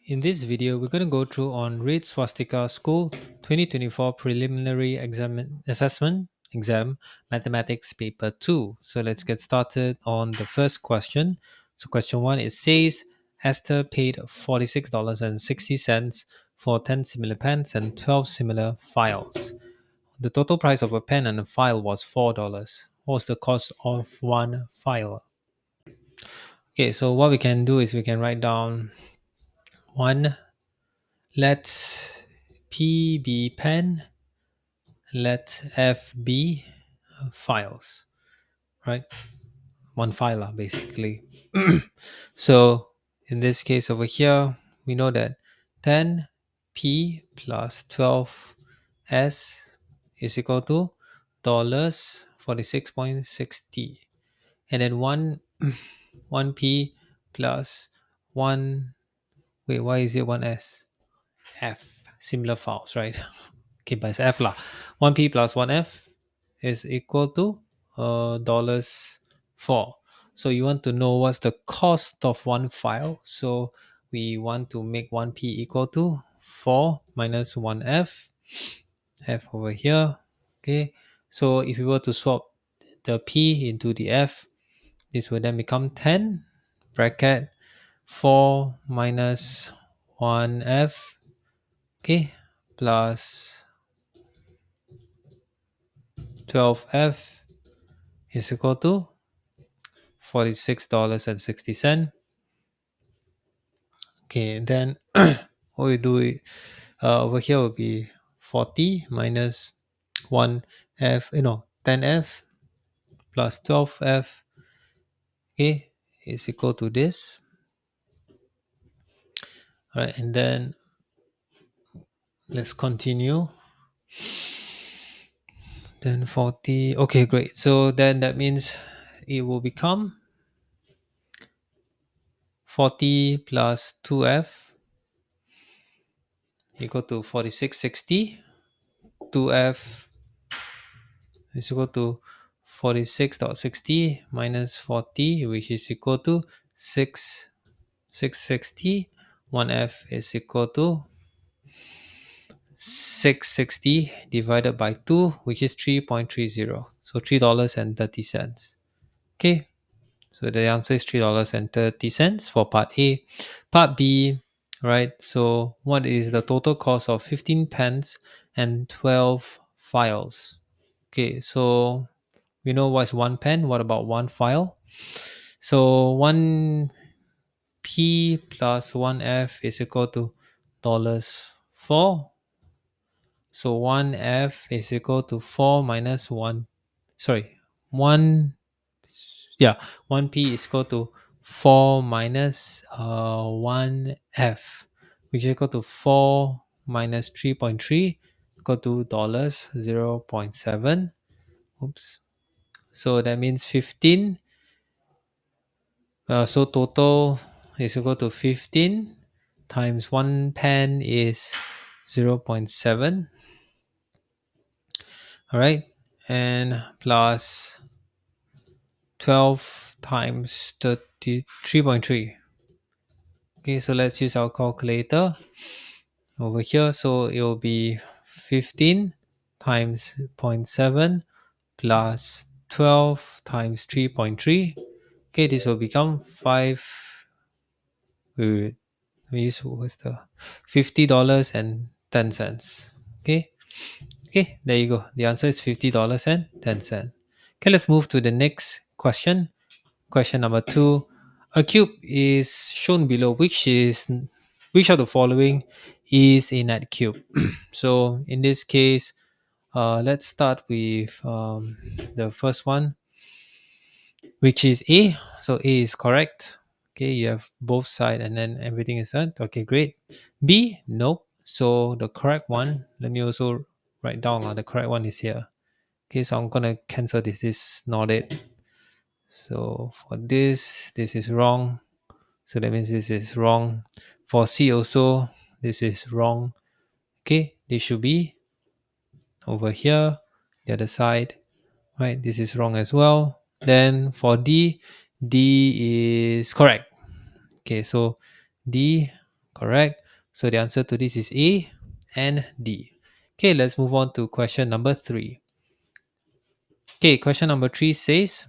In this video, we're going to go through on Read Swastika School 2024 Preliminary Assessment Exam Mathematics Paper 2. So let's get started on the first question. So question 1, it says Esther paid $46.60 for 10 similar pens and 12 similar files. The total price of a pen and a file was $4. What was the cost of one file? Okay, so what we can do is we can write down one. Let P be pen, let F be files, right? One file basically. So in this case over here, we know that 10P plus 12S is equal to dollars 46.60, and then 1P plus 1, wait, why is it 1S? F, similar files, right? Okay, but it's F lah. 1P plus 1F is equal to dollars 4. So you want to know what's the cost of one file. So we want to make 1P equal to 4 minus 1F. F over here. Okay, so if we were to swap the P into the F, this will then become 10 bracket 4 minus 1F, okay, plus 12F is equal to $46.60. Okay, then what we do over here will be 40 minus 1F, 10F plus 12F, okay, is equal to this. All right, and then let's continue. Then 40, okay, great. So then that means it will become 40 plus 2F equal to 4660. 2F is equal to 46.60 minus 40, which is equal to 660. 1F is equal to 660 divided by 2, which is 3.30. So $3.30. Okay, so the answer is $3.30 for part A. Part B, right? So what is the total cost of 15 pens and 12 files? Okay, so we know what's one pen. What about one file? So 1P plus 1F is equal to dollars 4. So 1F is equal to 4 minus 1. Sorry, 1. Yeah, 1P is equal to 4 minus 1F, which is equal to 4 minus 3.3, equal to dollars 0.7. Oops. So that means 15. So total is equal to 15 times 1 pen is 0.7. All right. And plus 12 times 33.3. Okay, so let's use our calculator over here. So it will be 15 times 0.7 plus 12 times 3.3. Okay, this will become 5. Wait, we use what's the $50.10. Okay, there you go. The answer is $50.10. Okay, let's move to the next question. Question number 2. A cube is shown below. Which of the following is a net cube? So in this case, let's start with the first one, which is A. So A is correct. Okay, you have both sides and then everything is done. Okay, great. B, nope. So the correct one, let me also write down the correct one is here. Okay, so I'm gonna cancel this. This is not it. So for this is wrong. So that means this is wrong. For C also, this is wrong. Okay, this should be over here, the other side. Right, this is wrong as well. Then for D is correct. Okay, so D Correct. So the answer to this is A and D. Okay, let's move on to question number 3. Okay, question number 3 says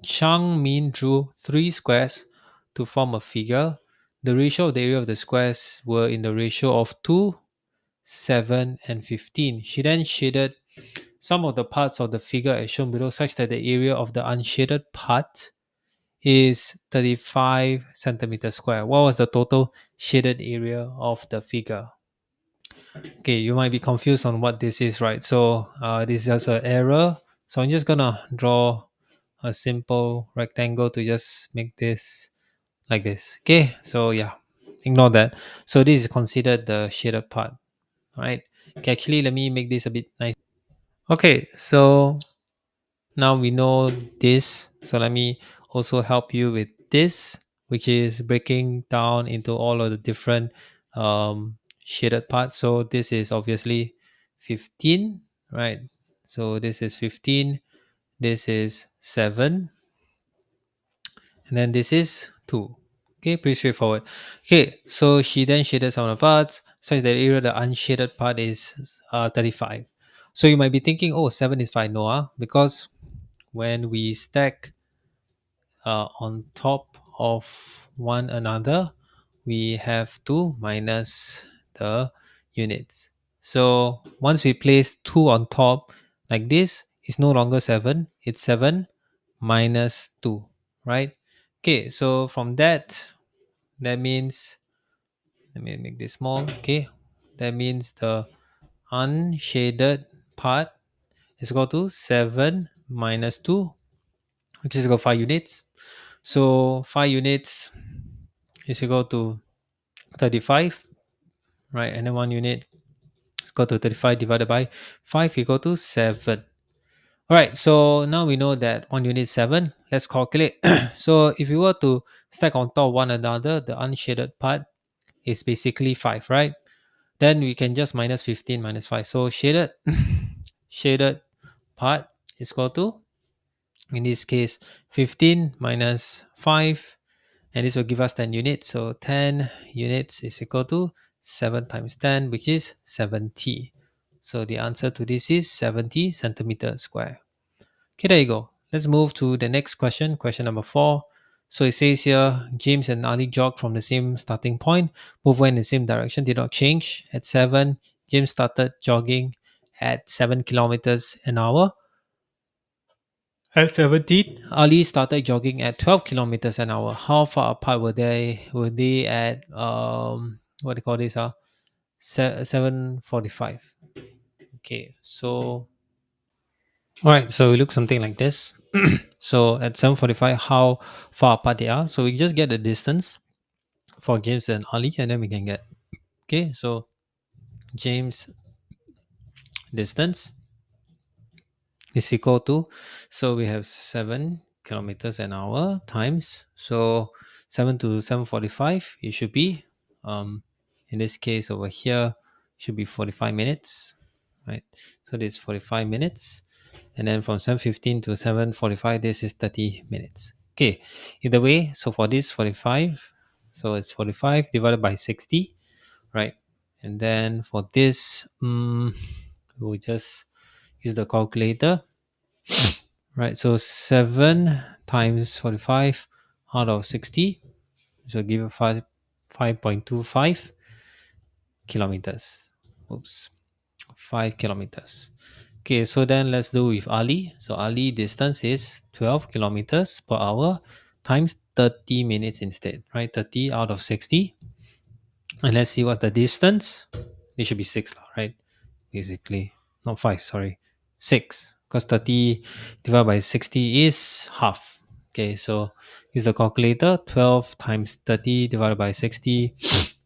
Chang Min drew 3 squares to form a figure. The ratio of the area of the squares were in the ratio of 2, 7, and 15. She then shaded some of the parts of the figure as shown below such that the area of the unshaded part is 35 centimeters square. What was the total shaded area of the figure? Okay, you might be confused on what this is, right? So this is just an error. So I'm just gonna draw a simple rectangle to just make this like this. Okay, so yeah, ignore that. So this is considered the shaded part. All right. Okay, actually, let me make this a bit nice. Okay, so now we know this. So let me also help you with this, which is breaking down into all of the different shaded parts. So this is obviously 15, right? So this is 15, this is 7, and then this is 2. Okay, pretty straightforward. Okay, so she then shaded some of the parts such that the area of the unshaded part is 35. So you might be thinking, oh, 7 is fine. No, because when we stack on top of one another, we have to minus the units. So once we place 2 on top like this, it's no longer 7, it's 7 minus 2, right? Okay, so from that, that means, let me make this small. Okay, that means the unshaded part is equal to 7 minus 2, which is equal to 5 units. So 5 units is equal to 35, right? And then 1 unit is equal to 35 divided by 5 equal to 7. All right, so now we know that 1 unit is 7. Let's calculate. So if you were to stack on top of one another, the unshaded part is basically 5, right? Then we can just minus 15 minus 5. So shaded shaded part is equal to, in this case, 15 minus 5, and this will give us 10 units. So 10 units is equal to 7 times 10, which is 70. So the answer to this is 70 centimeters square. Okay, there you go. Let's move to the next question, question number 4. So it says here, James and Ali jogged from the same starting point, both went in the same direction, did not change. At 7, James started jogging at 7 kilometers an hour. At 17, Ali started jogging at 12 kilometers an hour. How far apart were they? Were they at what do you call this? 7:45. Okay, so all right, so we look something like this. So at 7:45, how far apart they are? So we just get the distance for James and Ali, and then we can get, okay. So James distance is equal to, so we have 7 kilometers an hour times, so 7 to 7:45, it should be, in this case over here, should be 45 minutes, right? So this is 45 minutes, and then from 7:15 to 7:45, this is 30 minutes. Okay, either way, so for this 45, so it's 45 divided by 60, right? And then for this, we'll just use the calculator. Right, so 7 times 45 out of 60, so give you 5.25 kilometers. Oops, 5 kilometers. Okay, so then let's do with Ali. So Ali distance is 12 kilometers per hour times 30 minutes instead, right? 30 out of 60. And let's see what's the distance. It should be 6, right? Basically, not 5, sorry, 6. Because 30 divided by 60 is half. Okay, so use the calculator. 12 times 30 divided by 60.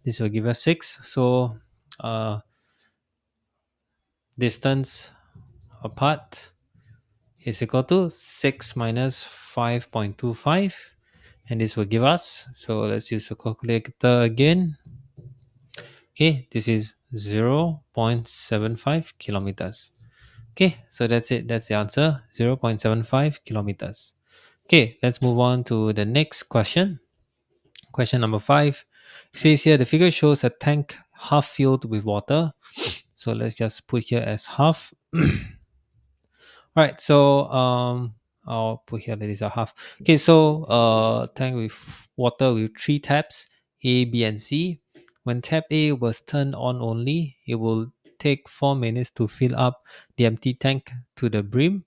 This will give us 6. So distance apart is equal to 6 minus 5.25. And this will give us, so let's use the calculator again. Okay, this is 0.75 kilometers. Okay, so that's it. That's the answer, 0.75 kilometers. Okay, let's move on to the next question. Question number 5. It says here the figure shows a tank half filled with water. So let's just put here as half. Right, so I'll put here that is a half. Okay, so tank with water with three taps, A, B, and C. When tap A was turned on only, it will take 4 minutes to fill up the empty tank to the brim.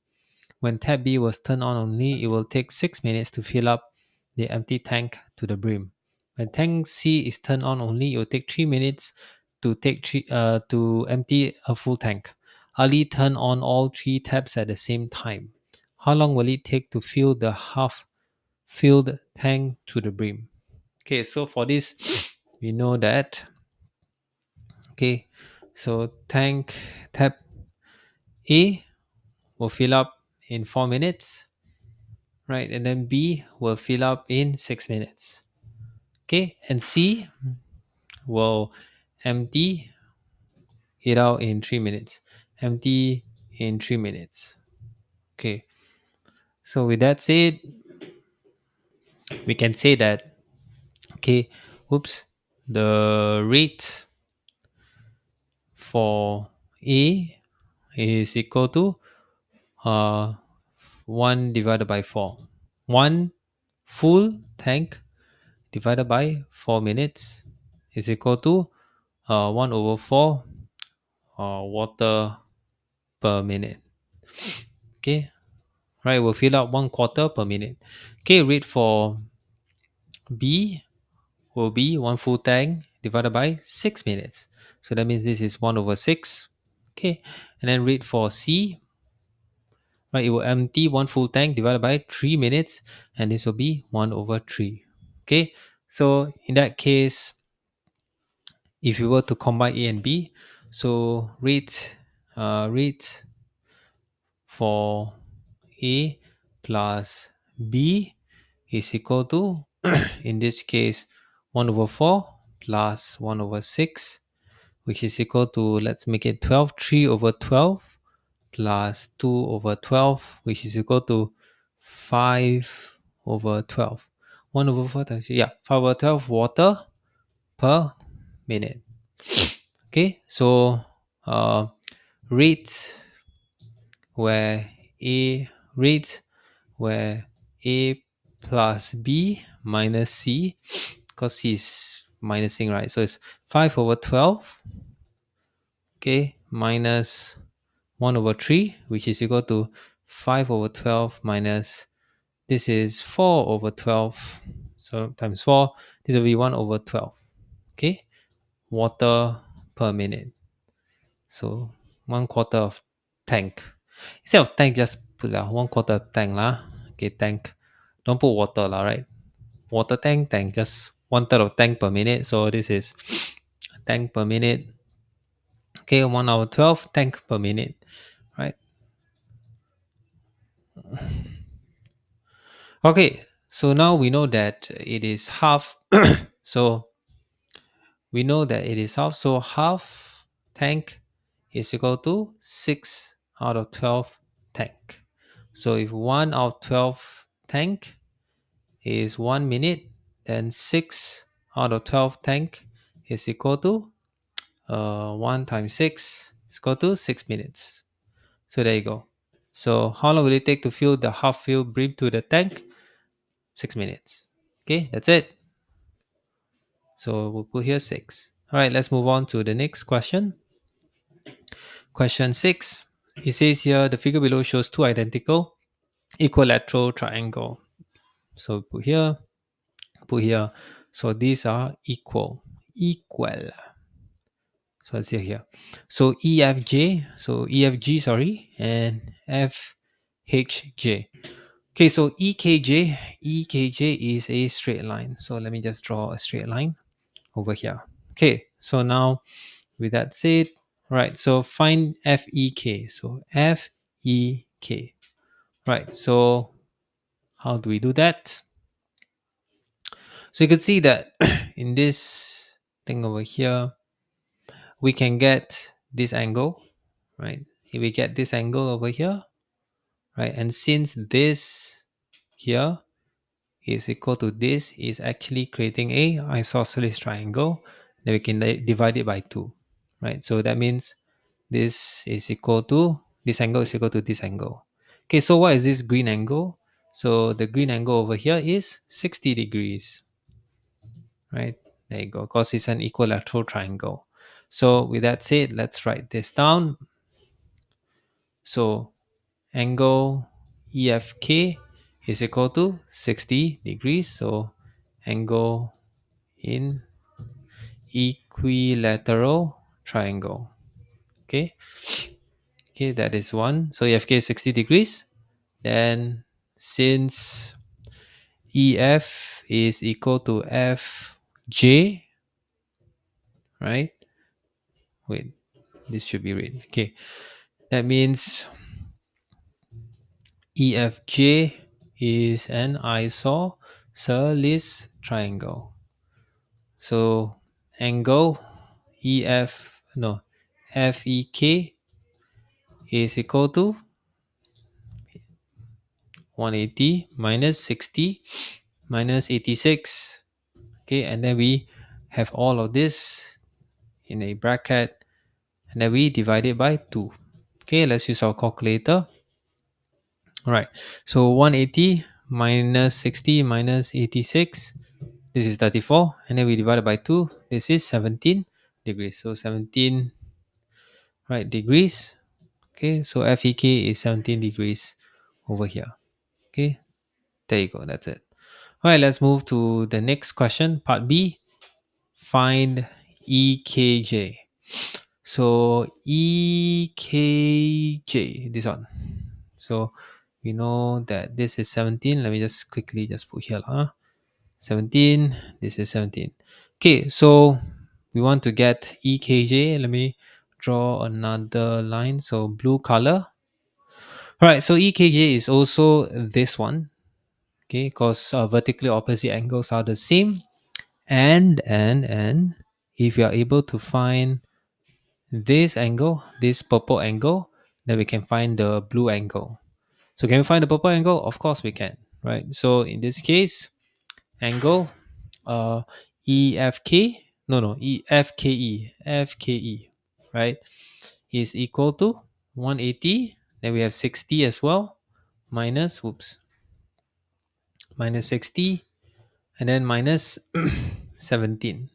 When tap B was turned on only, it will take 6 minutes to fill up the empty tank to the brim. When tank C is turned on only, it will take 3 minutes to empty a full tank. Ali turn on all three taps at the same time. How long will it take to fill the half filled tank to the brim? Okay, so for this, we know that. Okay, so tank tap A will fill up in 4 minutes, right? And then B will fill up in 6 minutes. Okay, and C will empty it out in 3 minutes. Empty in 3 minutes. Okay, so with that said, we can say that, okay, oops, the rate for A is equal to uh, 1 divided by 4. 1 full tank divided by 4 minutes is equal to 1 over 4 water per minute. Okay, right, we'll fill up 1/4 per minute. Okay, rate for B will be 1 full tank divided by 6 minutes. So that means this is 1 over 6. Okay, and then rate for C, right, it will empty 1 full tank divided by 3 minutes, and this will be 1 over 3. Okay, so in that case, if you were to combine A and B, so rate for A plus B is equal to, in this case, 1 over 4 plus 1 over 6, which is equal to, let's make it 12, 3 over 12 plus 2 over 12, which is equal to 5 over 12. 1 over 4 times, yeah, 5 over 12 water per minute. Okay, so uh, rate where A rate where A plus B minus C, because C is minusing, right? So it's 5 over 12, okay, minus 1 over 3, which is equal to 5 over 12 minus, this is 4 over 12. So times 4, this will be 1 over 12. Okay, water per minute. So 1/4 of tank. Instead of tank, just put 1/4 tank lah. Okay, tank. Don't put water lah, right? Water tank, tank. Just 1/3 of tank per minute. So this is tank per minute. Okay, 1 over 12 tank per minute, right? Okay, so now we know that it is half. So we know that it is half. So half tank is equal to 6 out of 12 tank. So if 1 out of 12 tank is 1 minute, then 6 out of 12 tank is equal to 1 times 6 is equal to 6 minutes. So there you go. So how long will it take to fill the half filled brim to the tank? 6 minutes. Okay, that's it. So we'll put here 6. All right, let's move on to the next question. Question 6. It says here the figure below shows two identical equilateral triangle. So put here, put here. So these are equal. So let's see here. So EFJ, so EFG, sorry, and FHJ. Okay, so EKJ is a straight line. So let me just draw a straight line over here. Okay, so now with that said, right, so find FEK. So FEK. Right, so how do we do that? So you can see that in this thing over here, we can get this angle, right? If we get this angle over here, right? And since this here is equal to this is actually creating a isosceles triangle. Then we can divide it by 2, right? So that means this is equal to, this angle is equal to this angle. Okay, so what is this green angle? So the green angle over here is 60 degrees, right? There you go, because it's an equilateral triangle. So with that said, let's write this down. So angle EFK is equal to 60 degrees. So angle in equilateral triangle. Okay. Okay, that is one. So EFK is 60 degrees. Then since EF is equal to FJ, right? Wait, this should be written. Okay. That means EFJ is an isosceles triangle. So angle FEK is equal to 180 minus 60 minus 86. Okay, and then we have all of this in a bracket, and then we divide it by 2. Okay, let's use our calculator. All right, so 180 minus 60 minus 86, this is 34, and then we divide it by 2, this is 17 degrees. So 17, right, degrees. Okay, so FEK is 17 degrees over here. Okay, there you go, that's it. All right, let's move to the next question, part B. Find EKJ. So EKJ, this one. So we know that this is 17. Let me just quickly just put here. 17, this is 17. Okay, so we want to get EKJ. Let me draw another line. So blue color. All right, so EKJ is also this one. Okay, because vertically opposite angles are the same. And if you are able to find this angle, this purple angle, then we can find the blue angle. So can we find the purple angle? Of course we can, right? So in this case, angle EFK, no, FKE, right, is equal to 180. Then we have 60 as well, minus, minus 60, and then minus 17.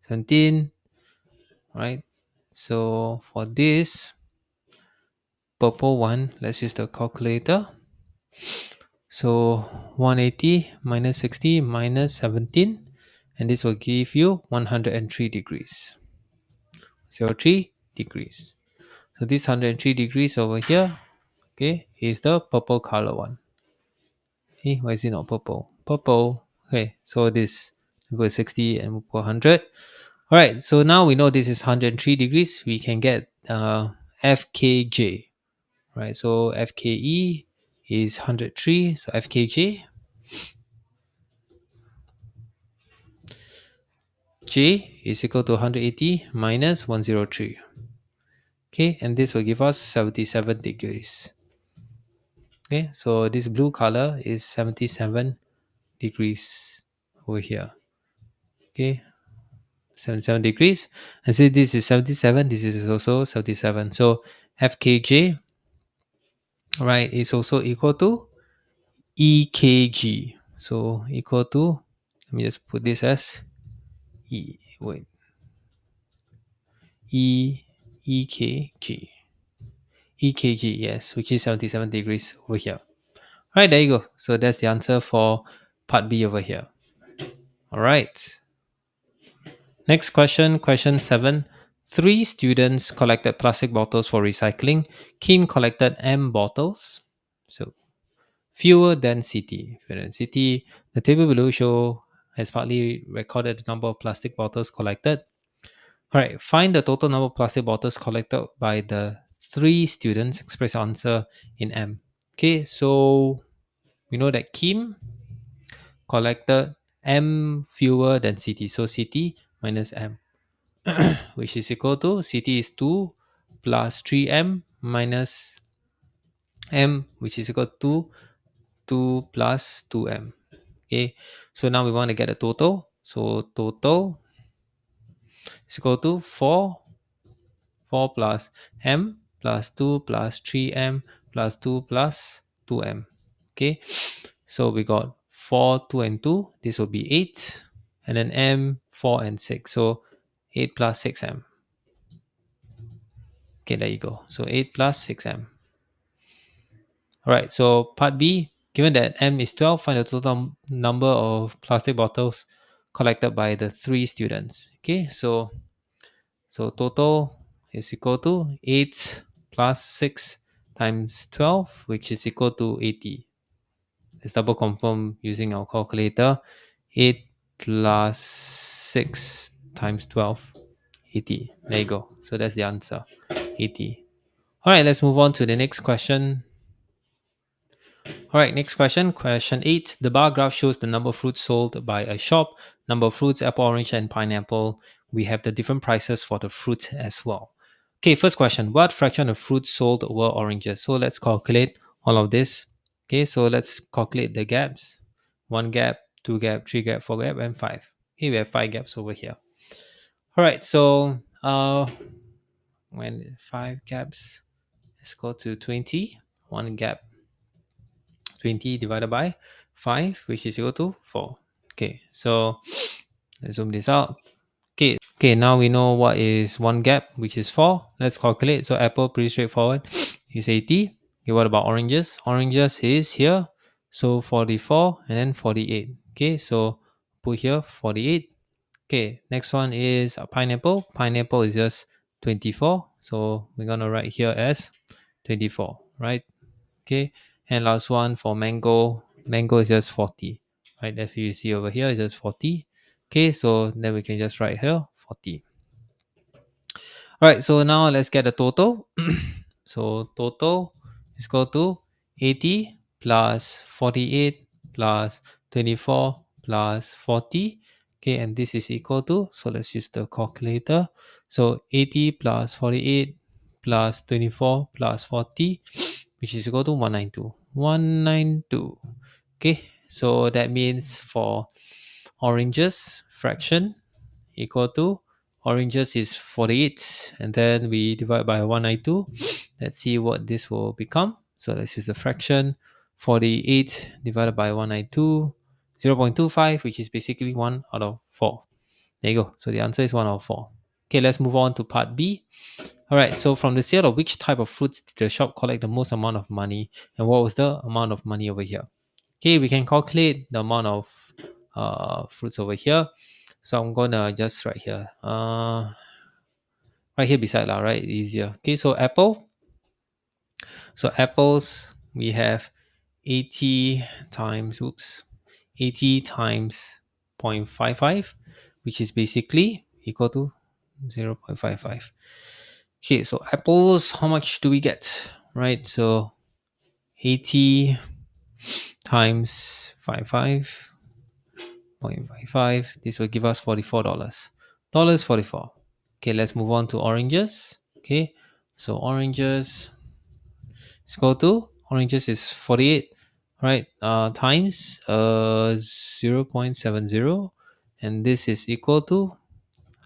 17, right? So for this purple one, let's use the calculator. So 180 minus 60 minus 17, and this will give you 103 degrees. 03 degrees. So this 103 degrees over here, okay, is the purple color one. Okay, why is it not purple? Purple. Okay, so this, we put 60 and we put 100. All right, so now we know this is 103 degrees. We can get FKJ, right? So FKE is 103, so FKJ, J is equal to 180 minus 103. Okay, and this will give us 77 degrees. Okay, so this blue color is 77 degrees over here. Okay, 77 degrees. And since this is 77, this is also 77. So FKJ, right, is also equal to EKG. So equal to, let me just put this as EKG. EKG, yes, which is 77 degrees over here. All right, there you go. So that's the answer for part B over here. All right. Next question, question 7. 3 students collected plastic bottles for recycling. Kim collected M bottles. So fewer than CT. Fewer than CT. The table below show has partly recorded the number of plastic bottles collected. All right, find the total number of plastic bottles collected by the 3 students. Express answer in M. Okay, so we know that Kim collected M fewer than CT. So CT minus M, which is equal to CT is 2 plus 3M minus M, which is equal to 2 plus 2m. Okay, so now we want to get a total. So total is equal to 4 plus m plus 2 plus 3m plus 2 plus 2m. Okay, so we got 4, 2 and 2. This will be 8. And then m, 4 and 6. So 8 plus 6m. Okay, there you go. So 8 plus 6m. Alright, so part B, given that m is 12, find the total number of plastic bottles collected by the 3 students. Okay, so total is equal to 8 plus 6 times 12, which is equal to 80. Let's double confirm using our calculator. 8 plus 6 times 12, 80. There you go. So that's the answer, 80. Alright, let's move on to the next question. Alright, next question. Question 8. The bar graph shows the number of fruits sold by a shop, number of fruits, apple, orange, and pineapple. We have the different prices for the fruits as well. Okay, first question. What fraction of fruits sold were oranges? So let's calculate all of this. Okay, so let's calculate the gaps. 1 gap, 2 gap, 3 gap, 4 gap, and 5. Okay, we have 5 gaps over here. Alright, so when 5 gaps is equal to 20, 1 gap 20 divided by 5, which is equal to 4. Okay, so let's zoom this out. Okay, now we know what is one gap, which is 4. Let's calculate. So apple, pretty straightforward, is 80. Okay, what about oranges? Oranges is here. So 44 and then 48. Okay, so put here 48. Okay, next one is a pineapple. Pineapple is just 24. So we're going to write here as 24, right? Okay, and last one for mango. Mango is just 40, right? As you see over here, it's just 40. Okay, so then we can just write here 40. All right, so now let's get the total. So total is equal to 80 plus 48 plus 24 plus 40. Okay, and this is equal to, so let's use the calculator. So 80 plus 48 plus 24 plus 40, which is equal to 192. 192. Okay, so that means for oranges fraction equal to, oranges is 48, and then we divide by 192. Let's see what this will become. So let's use the fraction. 48 divided by 192, 0.25, which is basically 1 out of 4. There you go. So the answer is 1 out of 4. Okay, let's move on to part B. All right, so from the sale of which type of fruits did the shop collect the most amount of money, and what was the amount of money over here? Okay, we can calculate the amount of fruits over here. So I'm gonna just write here, right here beside lah, right? Easier. Okay, so apple. So apples we have 80 times, 80 times 0.55, which is basically equal to 0.55. Okay, so apples, how much do we get? Right, so 80 times 0.55, this will give us $44. 44. Okay, let's move on to oranges. Okay, so oranges is equal to, oranges is 48, right? Times 0.70, and this is equal to,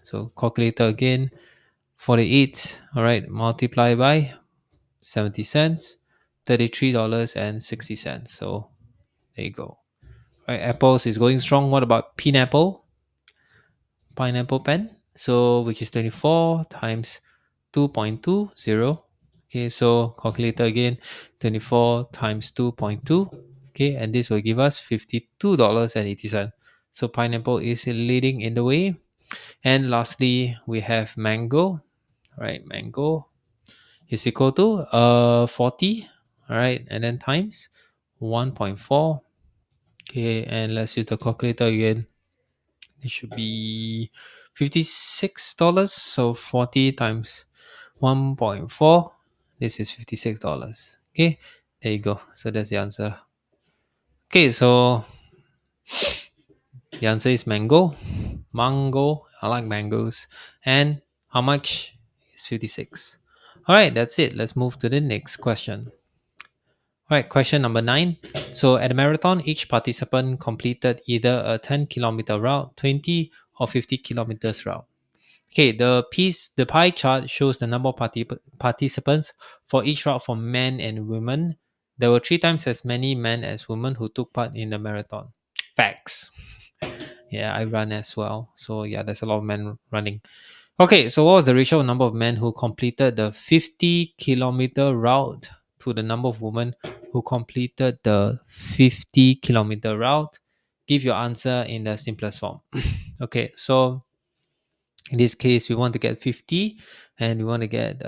so calculator again, 48, all right, multiply by 70 cents, $33.60. So there you go. Right, apples is going strong. What about pineapple? Pineapple pen. So which is 24 times 2.20. Okay, so calculator again, 24 times 2.2. Okay, and this will give us $52.80. So pineapple is leading in the way. And lastly, we have mango. Right, mango is equal to 40. All right, and then times 1.4. Okay, and let's use the calculator again. It should be $56. So 40 times 1.4. This is $56. Okay, there you go. So that's the answer. Okay, so the answer is mango. Mango. I like mangoes. And how much is 56? All right, that's it. Let's move to the next question. All right, question number 9. So at a marathon, each participant completed either a 10-kilometer route, 20 or 50 kilometers route. Okay, the pie chart shows the number of participants for each route for men and women. There were three times as many men as women who took part in the marathon. Facts. Yeah, I run as well. So yeah, there's a lot of men running. Okay, so what was the ratio of number of men who completed the 50-kilometer route to the number of women who completed the 50-kilometer route? Give your answer in the simplest form. Okay, so in this case we want to get 50 and we want to get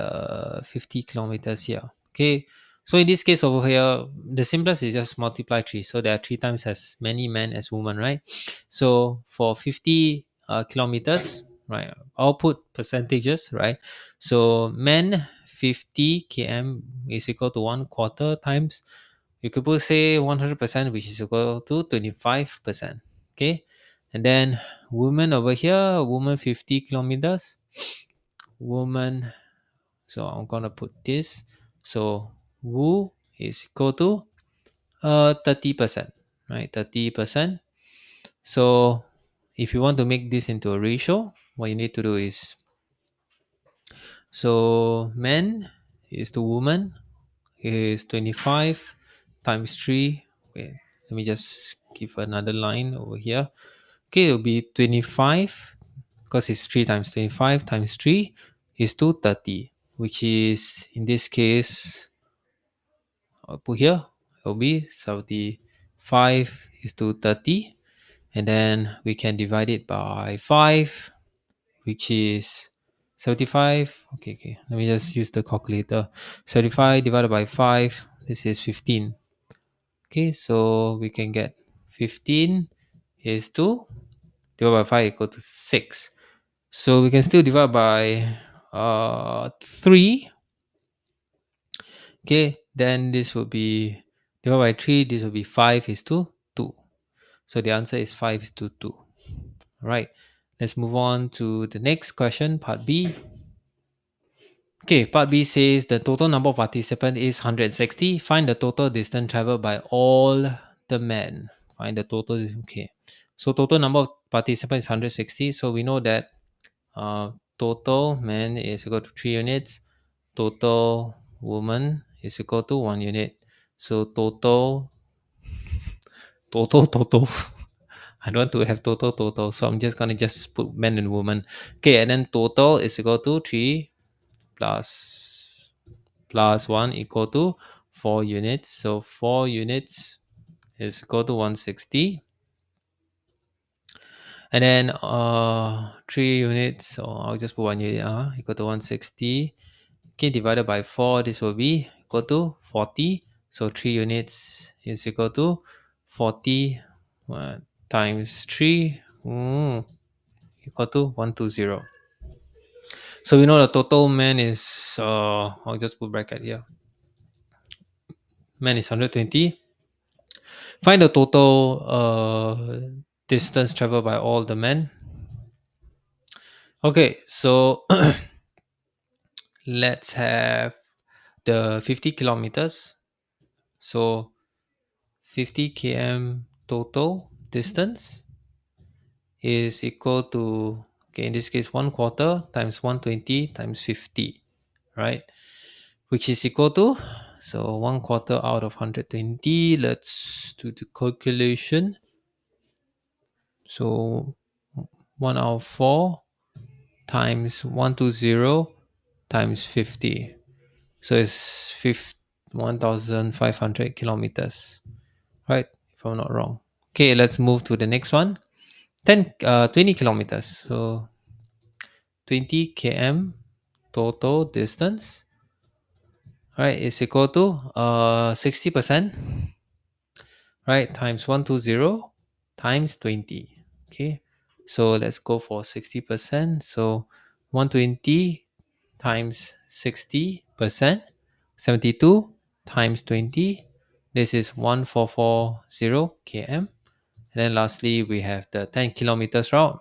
50 kilometers here. Okay, so in this case over here the simplest is just multiply 3, so there are three times as many men as women, right? So for 50 kilometers, right, I'll put percentages, right? So men 50 km is equal to 1/4 times, you could put say 100%, which is equal to 25%. Okay, and then woman over here, woman 50 kilometers, woman. So I'm gonna put this. So Wu is equal to 30%, right? 30%. So if you want to make this into a ratio, what you need to do is, so man is to woman is 25 times 3. Wait, let me just give another line over here. Okay, it will be 25, because it's 3 times 25 times 3 is 230, which is in this case, I'll put here, it will be 75 is to 30, and then we can divide it by 5, which is 75. Okay, let me just use the calculator. 75 divided by 5, this is 15. Okay, so we can get 15 is to divided by 5 equal to 6. So we can still divide by 3. Okay, then this will be divided by 3, this will be 5 is to 2. So the answer is 5 is to 2. All right, let's move on to the next question, part B. Okay, part B says the total number of participants is 160. Find the total distance traveled by all the men. Find the total. Okay, so total number of participants is 160. So we know that total men is equal to 3 units. Total woman is equal to 1 unit. So total. I don't want to have total. So I'm just gonna just put men and woman. Okay, and then total is equal to 3 plus 1 equal to 4 units. So 4 units is equal to 160. And then 3 units, so I'll just put 1 unit equal to 160. Okay, divided by 4, this will be equal to 40. So 3 units is equal to 40 times 3 equal to 120. So we know the total man is, I'll just put bracket here. Man is 120. Find the total distance traveled by all the men. Okay, so let's have the 50 kilometers. So 50 km total distance is equal to, okay, in this case 1/4 times 120 times 50, right? Which is equal to, so 1/4 out of 120. Let's do the calculation. So 1 out of 4 times 120 times 50. So it's 1,500 kilometers, right? If I'm not wrong. Okay, let's move to the next one. 20 kilometers. So 20 km total distance, right, is equal to 60%, right, times 120 times 20. Okay, so let's go for 60%. So 120 times 60%, 72 times 20, this is 1440 km. And then lastly we have the 10 kilometers route.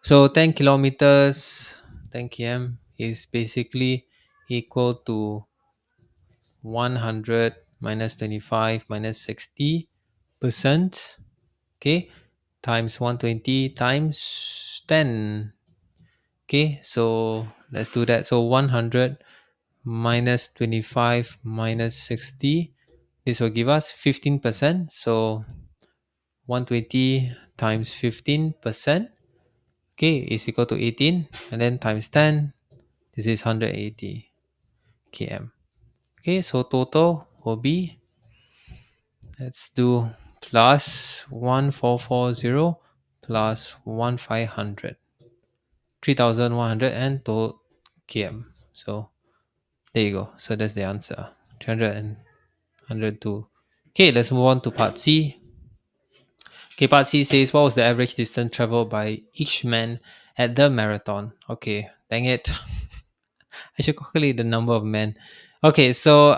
So 10 kilometers, 10 km is basically equal to 100 minus 25 minus 60%, okay, times 120 times 10. Okay, so let's do that. So 100 minus 25 minus 60, this will give us 15%. So 120 times 15%, okay, is equal to 18, and then times 10, this is 180 km. Okay, so total will be, let's do plus 1440 plus 1500, 3100 and 2 km. So there you go. So that's the answer. 300 and 102. Okay, let's move on to part C. Okay, part C says what was the average distance traveled by each man at the marathon? Okay, dang it. I should calculate the number of men. Okay, so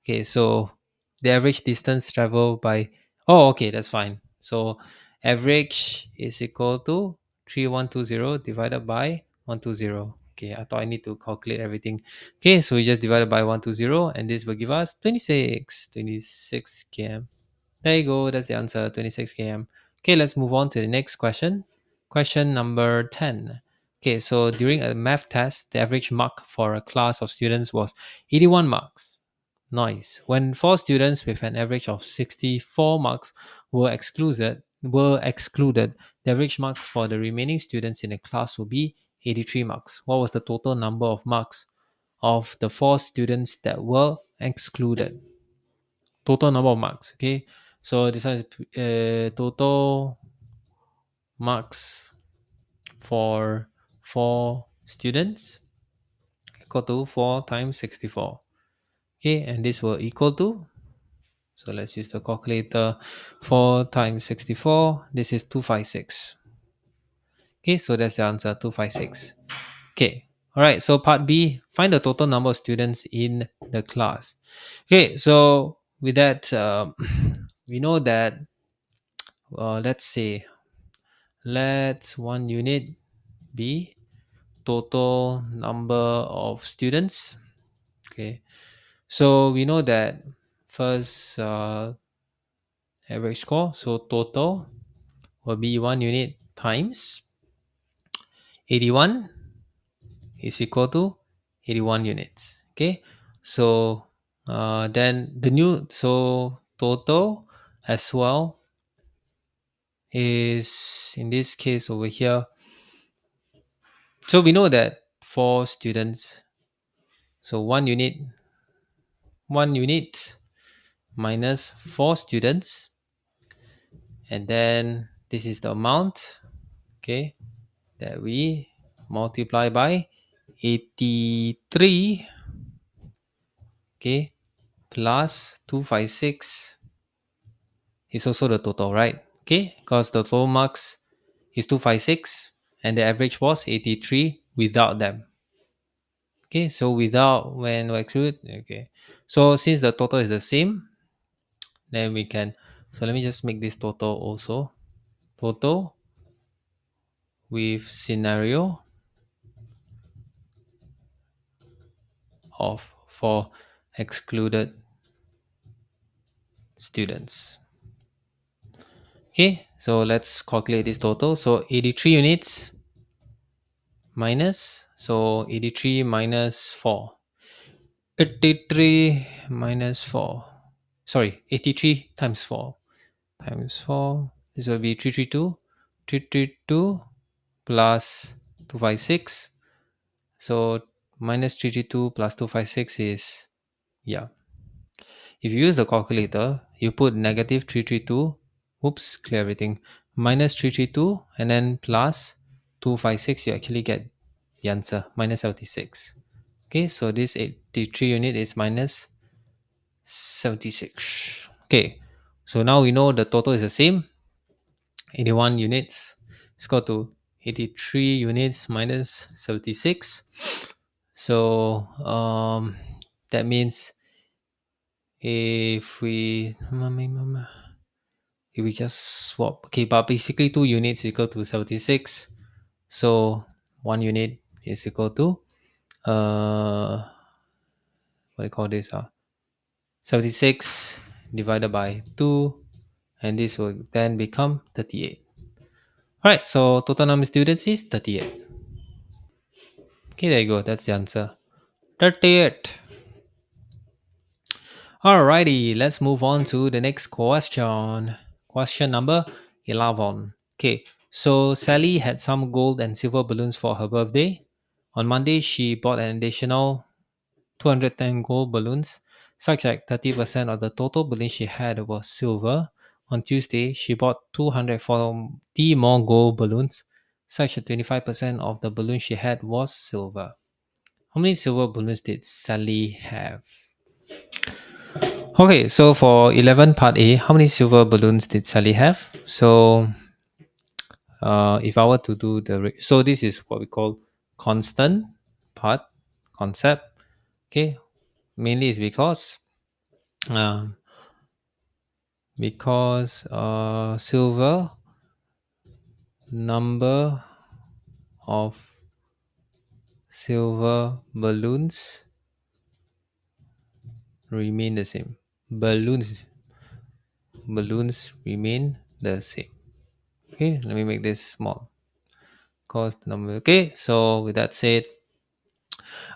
okay, so the average distance traveled by, oh, okay, that's fine. So average is equal to 3120 divided by 120. Okay, I thought I need to calculate everything. Okay, so we just divided by 120 and this will give us 26 km. There you go. That's the answer, 26 km. Okay, let's move on to the next question. Question number 10. Okay, so during a math test, the average mark for a class of students was 81 marks. Nice. When four students with an average of 64 marks were excluded, the average marks for the remaining students in the class will be 83 marks. What was the total number of marks of the four students that were excluded? Total number of marks. Okay, so this one is total marks for 4 students equal to 4 times 64. Okay, and this will equal to, so let's use the calculator. 4 times 64, this is 256. Okay, so that's the answer, 256. Okay, all right, so part B, find the total number of students in the class. Okay, so with that, we know that, let's say, let's one unit be total number of students. Okay, so we know that first average score, so total will be 1 unit times 81 is equal to 81 units. Okay, so then the new, so total as well is, in this case over here, so we know that 4 students, so 1 unit minus 4 students, and then this is the amount, okay, that we multiply by 83, okay, plus 256 is also the total, right? Okay, because the total marks is 256 and the average was 83 without them. Okay, so without, when we exclude, okay, so since the total is the same, then we can, so let me just make this total also, total with scenario of for excluded students. Okay, so let's calculate this total. So 83 units minus, so 83 minus 4. 83 minus 4. Sorry, 83 times 4. Times 4. This will be 332. 332 plus 256. So minus 332 plus 256 is, yeah. If you use the calculator, you put negative 332, oops, clear everything, minus 332, and then plus 256, you actually get the answer, minus 76. Okay, so this 83 unit is minus 76. Okay, so now we know the total is the same, 81 units. Let's go to 83 units minus 76. So that means if we just swap, okay, but basically 2 units equal to 76, so 1 unit is equal to what do you call this? 76 divided by 2, and this will then become 38. Alright, so total number of students is 38. Okay, there you go. That's the answer. 38. Alrighty, let's move on to the next question. Question number 11. Okay, so Sally had some gold and silver balloons for her birthday. On Monday, she bought an additional 210 gold balloons, such that 30% of the total balloons she had was silver. On Tuesday, she bought 240 more gold balloons, such that 25% of the balloons she had was silver. How many silver balloons did Sally have? Okay, so for 11 part A, how many silver balloons did Sally have? So if I were to do so this is what we call constant part concept. Okay, mainly is um, because silver number of silver balloons remain the same. Balloons remain the same. Okay, let me make this small. Cause the number. Okay, so with that said,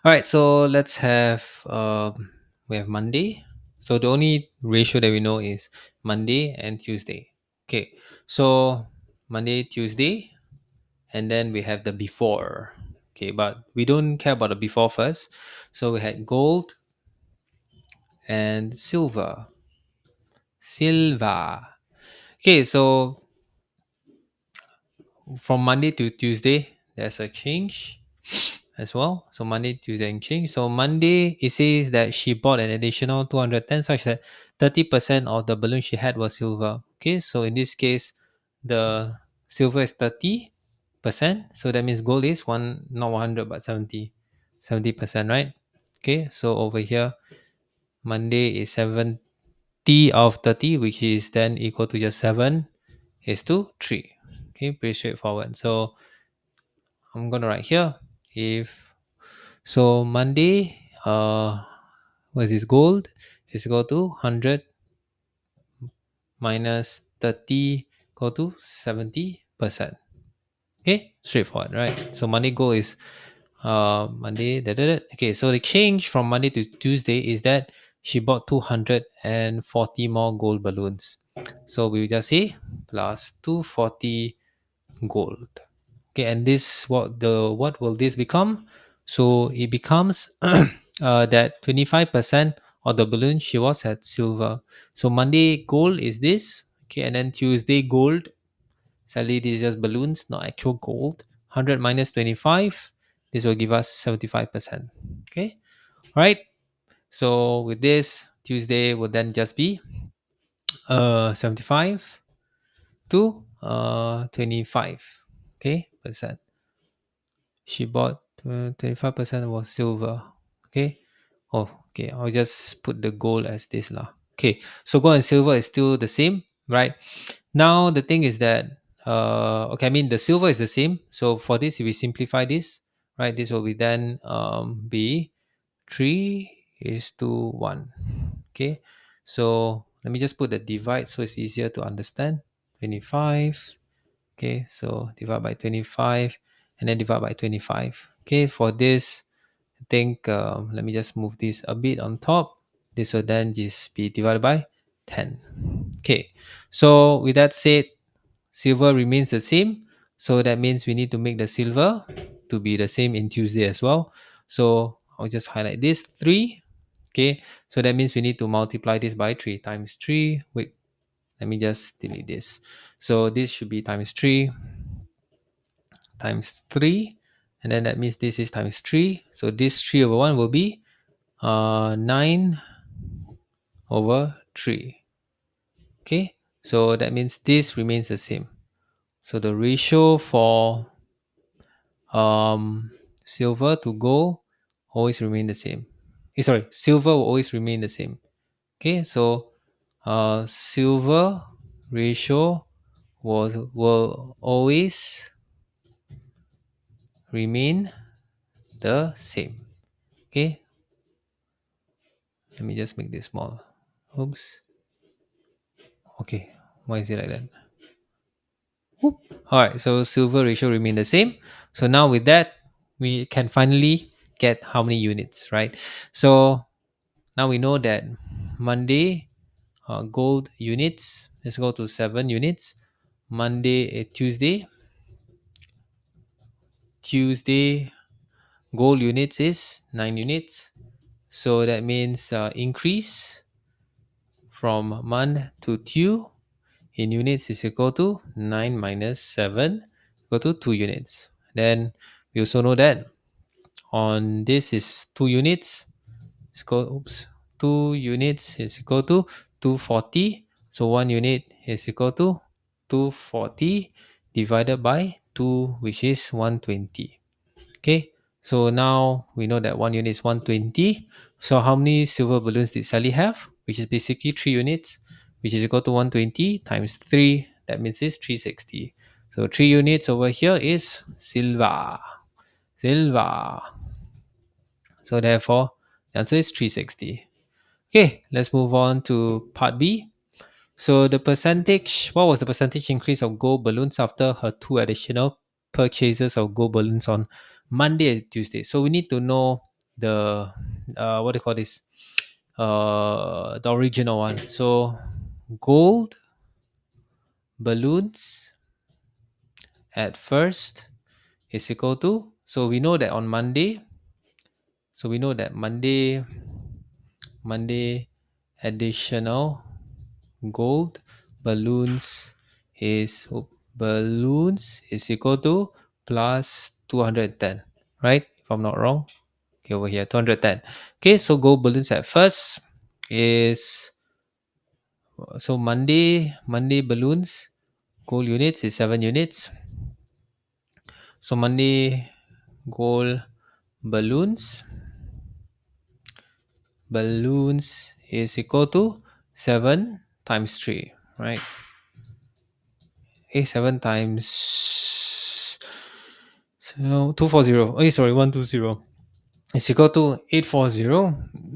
all right. So let's have we have Monday. So the only ratio that we know is Monday and Tuesday. Okay, so Monday, Tuesday, and then we have the before. Okay, but we don't care about the before first. So we had gold and silver. Silver. Okay, so from Monday to Tuesday, there's a change as well. So Monday, Tuesday, and change. So Monday, it says that she bought an additional 210, such that 30% of the balloon she had was silver. Okay, so in this case, the silver is 30%. So that means gold is one, not 100, but 70%, right? Okay, so over here, Monday is 70 of 30, which is then equal to just 7 is to 3. Okay, pretty straightforward. So I'm gonna write here if so Monday what is this gold is equal to 100 minus 30 go to 70%. Okay, straightforward, right? So Monday gold is Monday okay, so the change from Monday to Tuesday is that she bought 240 more gold balloons. So we will just say plus 240 gold. Okay, and this what will this become? So it becomes that 25% of the balloon she was at silver. So Monday gold is this. Okay, and then Tuesday gold. Sadly, this is just balloons, not actual gold. 100 minus 25. This will give us 75%. Okay, all right. So with this, Tuesday will then just be 75 to 25. Okay, percent. She bought 25% was silver. Okay. Oh, okay. I'll just put the gold as this lah. Okay. So gold and silver is still the same, right? Now the thing is that okay, I mean the silver is the same. So for this, if we simplify this, right, this will be then be 3 is to 1. Okay. So let me just put the divide so it's easier to understand. 25. Okay, so divide by 25 and then divide by 25. Okay, for this, I think let me just move this a bit on top. This will then just be divided by 10. Okay, so with that said, silver remains the same. So that means we need to make the silver to be the same in Tuesday as well. So I'll just highlight this 3. Okay, so that means we need to multiply this by 3 times 3. Wait, let me just delete this. So this should be times 3 times 3, and then that means this is times 3. So this 3 over 1 will be 9 over 3. Okay, so that means this remains the same. So the ratio for silver to gold always remain the same. Sorry, silver will always remain the same. Okay, so silver ratio will always remain the same. Okay, Let me just make this small. Oops. Okay. Why is it like that? Whoop. All right. So silver ratio remain the same. So now with that, we can finally get how many units, right? So now we know that Monday gold units. Let's go to 7 units. Tuesday gold units is 9 units. So that means increase from month to two in units is equal to 9 minus 7 equal to 2 units. Then we also know that on this is 2 units. It's equal, oops, 2 units is equal to 240. So 1 unit is equal to 240 divided by 2, which is 120. Okay, so now we know that 1 unit is 120. So how many silver balloons did Sally have? Which is basically 3 units, which is equal to 120 times 3. That means it's 360. So 3 units over here is silver. Silver. So therefore, the answer is 360. Okay, let's move on to part B. So the percentage, what was the percentage increase of gold balloons after her 2 additional purchases of gold balloons on Monday and Tuesday? So we need to know the what do you call this? The original one. So gold balloons at first is equal to. So we know that on Monday. So we know that Monday additional gold balloons is equal to plus 210, right? If I'm not wrong. Okay, over here 210. Okay, so gold balloons at first is, so Monday balloons gold units is 7 units. So Monday gold balloons is equal to 7 times 3, right? Okay, 7 times, so 240. Okay, sorry, 120 is equal to 840.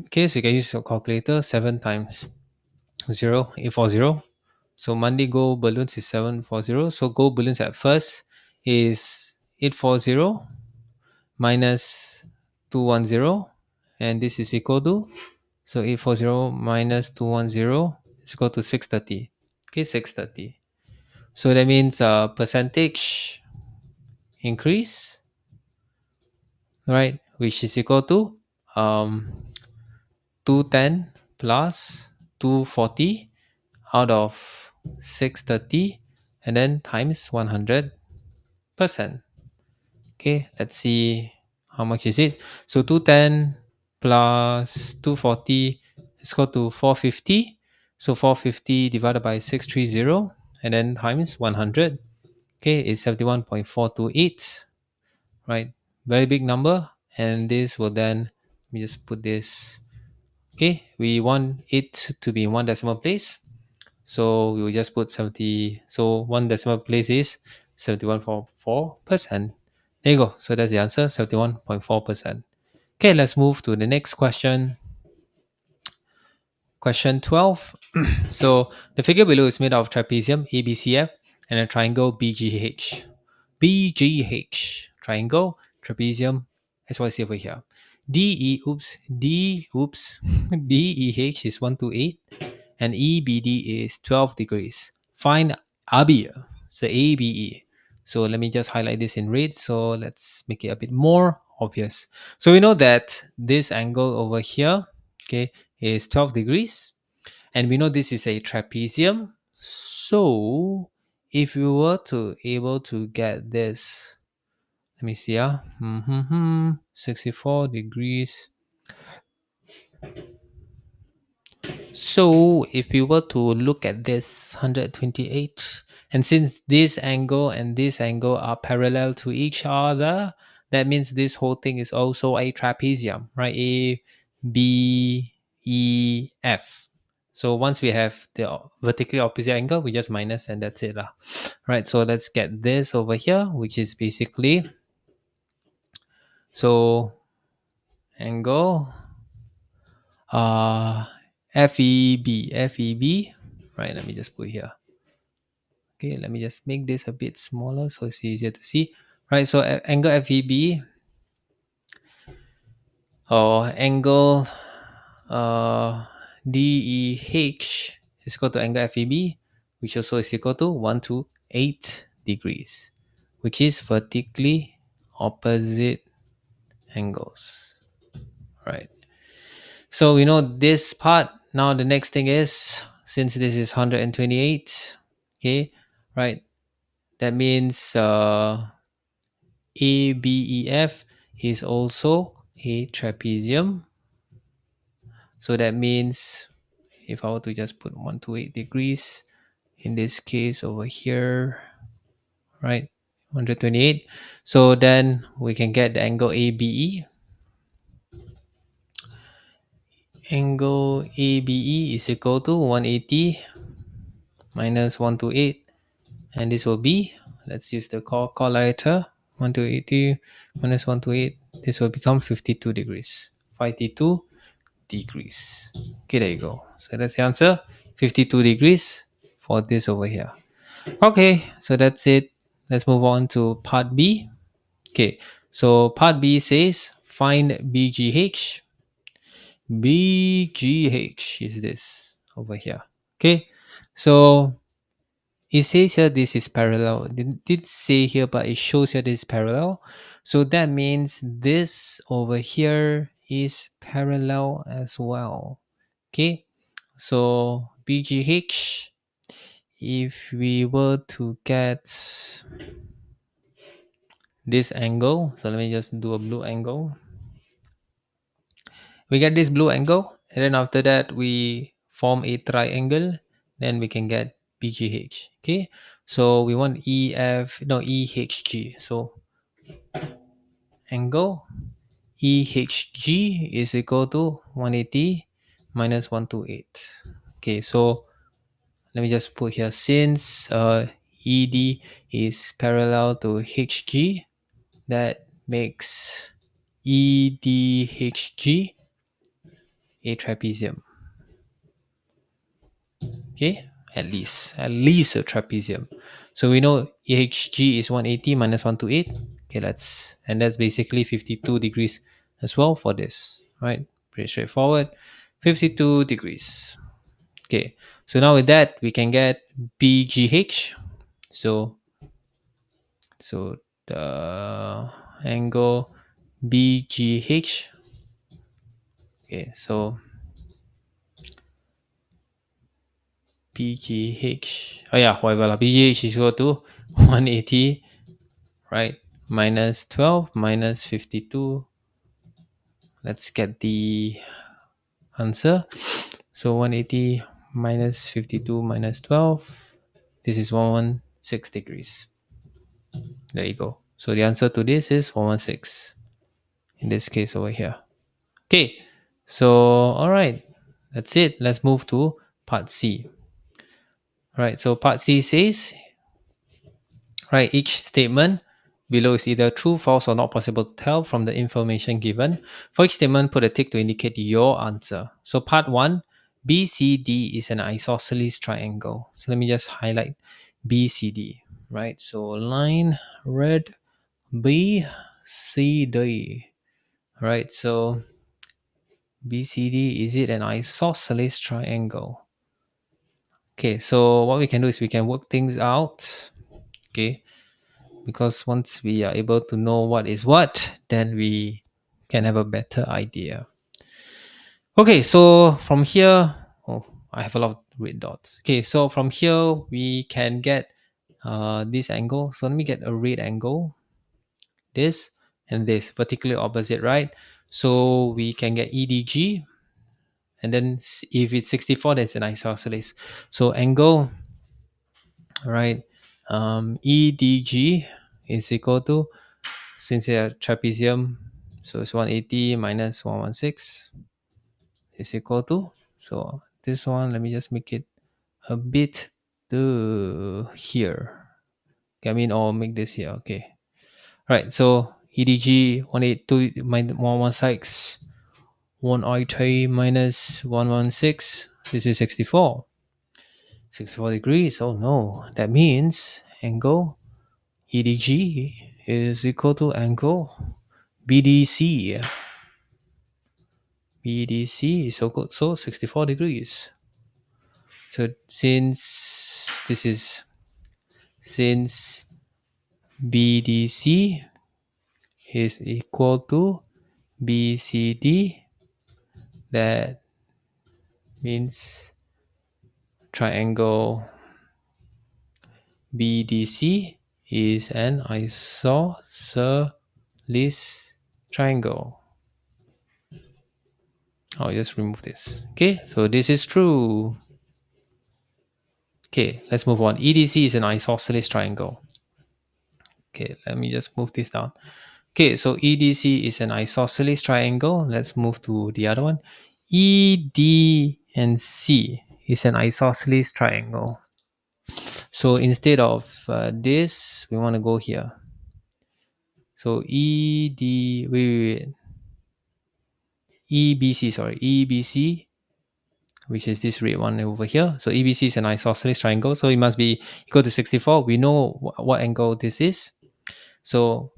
Okay, so you can use your calculator. 7 times 0, 840. So Monday gold balloons is 740. So gold balloons at first is 840 minus 210, and this is equal to, so 840 minus 210 is equal to 630. Okay, 630. So that means percentage increase, right? Which is equal to um 210 plus 240 out of 630, and then times 100%. Okay, let's see how much is it. So 210 plus 240 is equal to 450. So 450 divided by 630 and then times 100. Okay, is 71.428, right? Very big number. And this will then, let me just put this. Okay, we want it to be in one decimal place. So we will just put 70. So one decimal place is 71.4%. There you go. So that's the answer, 71.4%. Okay, let's move to the next question. Question 12. So the figure below is made out of trapezium ABCF and a triangle BGH. BGH. Triangle, trapezium, that's what I see over here. DEH is 128 and EBD is 12 degrees. Find ABE, so ABE. So let me just highlight this in red. So let's make it a bit more obvious. So we know that this angle over here, okay, is 12 degrees. And we know this is a trapezium. So if we were to able to get this, let me see, 64 degrees. So if we were to look at this 128, and since this angle and this angle are parallel to each other, that means this whole thing is also a trapezium, right? A, B, E, F. So once we have the vertically opposite angle, we just minus and that's it. Right, so let's get this over here, which is basically, so angle uh, FEB. Right, let me just put here. Okay, let me just make this a bit smaller so it's easier to see. Right, so angle FEB or angle DEH is equal to angle FEB, which also is equal to 128 degrees, which is vertically opposite angles. Right. So we know this part. Now the next thing is, since this is 128, okay, right, that means ABEF is also a trapezium. So that means if I were to just put 128 degrees, in this case over here, right, 128. So then we can get the angle ABE. Angle ABE is equal to 180 minus 128. And this will be, let's use the calculator, 180 minus 128. This will become 52 degrees. 52 degrees. Okay, there you go. So that's the answer. 52 degrees for this over here. Okay, so that's it. Let's move on to part B. Okay, so part B says find BGH. BGH is this over here. Okay, so it says here this is parallel. It did say here, but it shows here this is parallel. So that means this over here is parallel as well. Okay, so BGH, if we were to get this angle, so let me just do a blue angle. We get this blue angle, and then after that we form a triangle, then we can get BGH. Okay, so we want EHG. So angle EHG is equal to 180 minus 128. Okay, so let me just put here, since ED is parallel to HG, that makes EDHG a trapezium. Okay, at least a trapezium. So we know EHG is 180 minus 128. Okay, that's basically 52 degrees as well for this. Right, pretty straightforward. 52 degrees. Okay, so now with that we can get BGH. So the angle BGH. Okay, so BGH. Oh yeah, whatever. BGH is equal to 180, right? Minus 12 minus 52. Let's get the answer. So 180 minus 52 minus 12. This is 116 degrees. There you go. So the answer to this is 116 in this case over here. Okay, so all right, that's it. Let's move to part C. All right, so part C says, right, each statement below is either true, false, or not possible to tell from the information given. For each statement, put a tick to indicate your answer. So part 1, BCD is an isosceles triangle. So let me just highlight BCD, right? So line red BCD, right? So BCD, is it an isosceles triangle? Okay, so what we can do is we can work things out. Okay, because once we are able to know what is what, then we can have a better idea. Okay, so from here, oh, I have a lot of red dots. Okay, so from here we can get this angle. So let me get a red angle, this and this, particularly opposite, right? So we can get EDG, and then if it's 64, that's an isosceles. So angle, right, EDG is equal to, since they are trapezium, so it's 180 minus 116 is equal to, so this one, let me just make it a bit to here. Okay, I mean, or make this here. Okay, right, so EDG 182 minus 116 180 minus 116. This is 64. 64 degrees. Oh no. That means angle EDG is equal to angle BDC. BDC is so 64 degrees. So since BDC is equal to BCD, that means triangle BDC is an isosceles triangle. I'll just remove this. Okay, so this is true. Okay, let's move on. EDC is an isosceles triangle. Okay, let me just move this down. Okay, so EDC is an isosceles triangle. Let's move to the other one. ED and C is an isosceles triangle. So instead of this, we want to go here. So EBC, which is this red one over here. So EBC is an isosceles triangle. So it must be equal to 64. We know what angle this is. So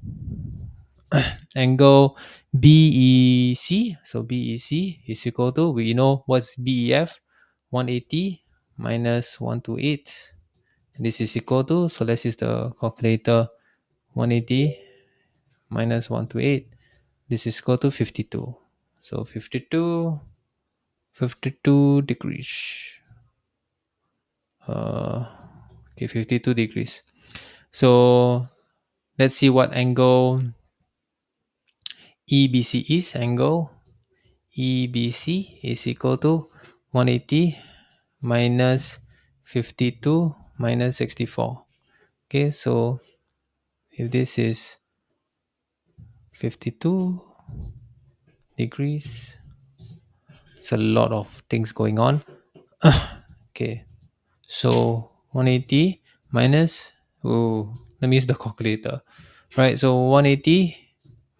angle BEC. So BEC is equal to, we know what's BEF, 180 minus 128. This is equal to, so let's use the calculator, 180 minus 128. This is equal to 52. So 52 degrees. Okay, 52 degrees. So let's see what angle EBC is. Angle EBC is equal to 180 minus 52 minus 64. Okay, so if this is 52 degrees, it's a lot of things going on. Okay, so 180 minus, oh, let me use the calculator. Right, so 180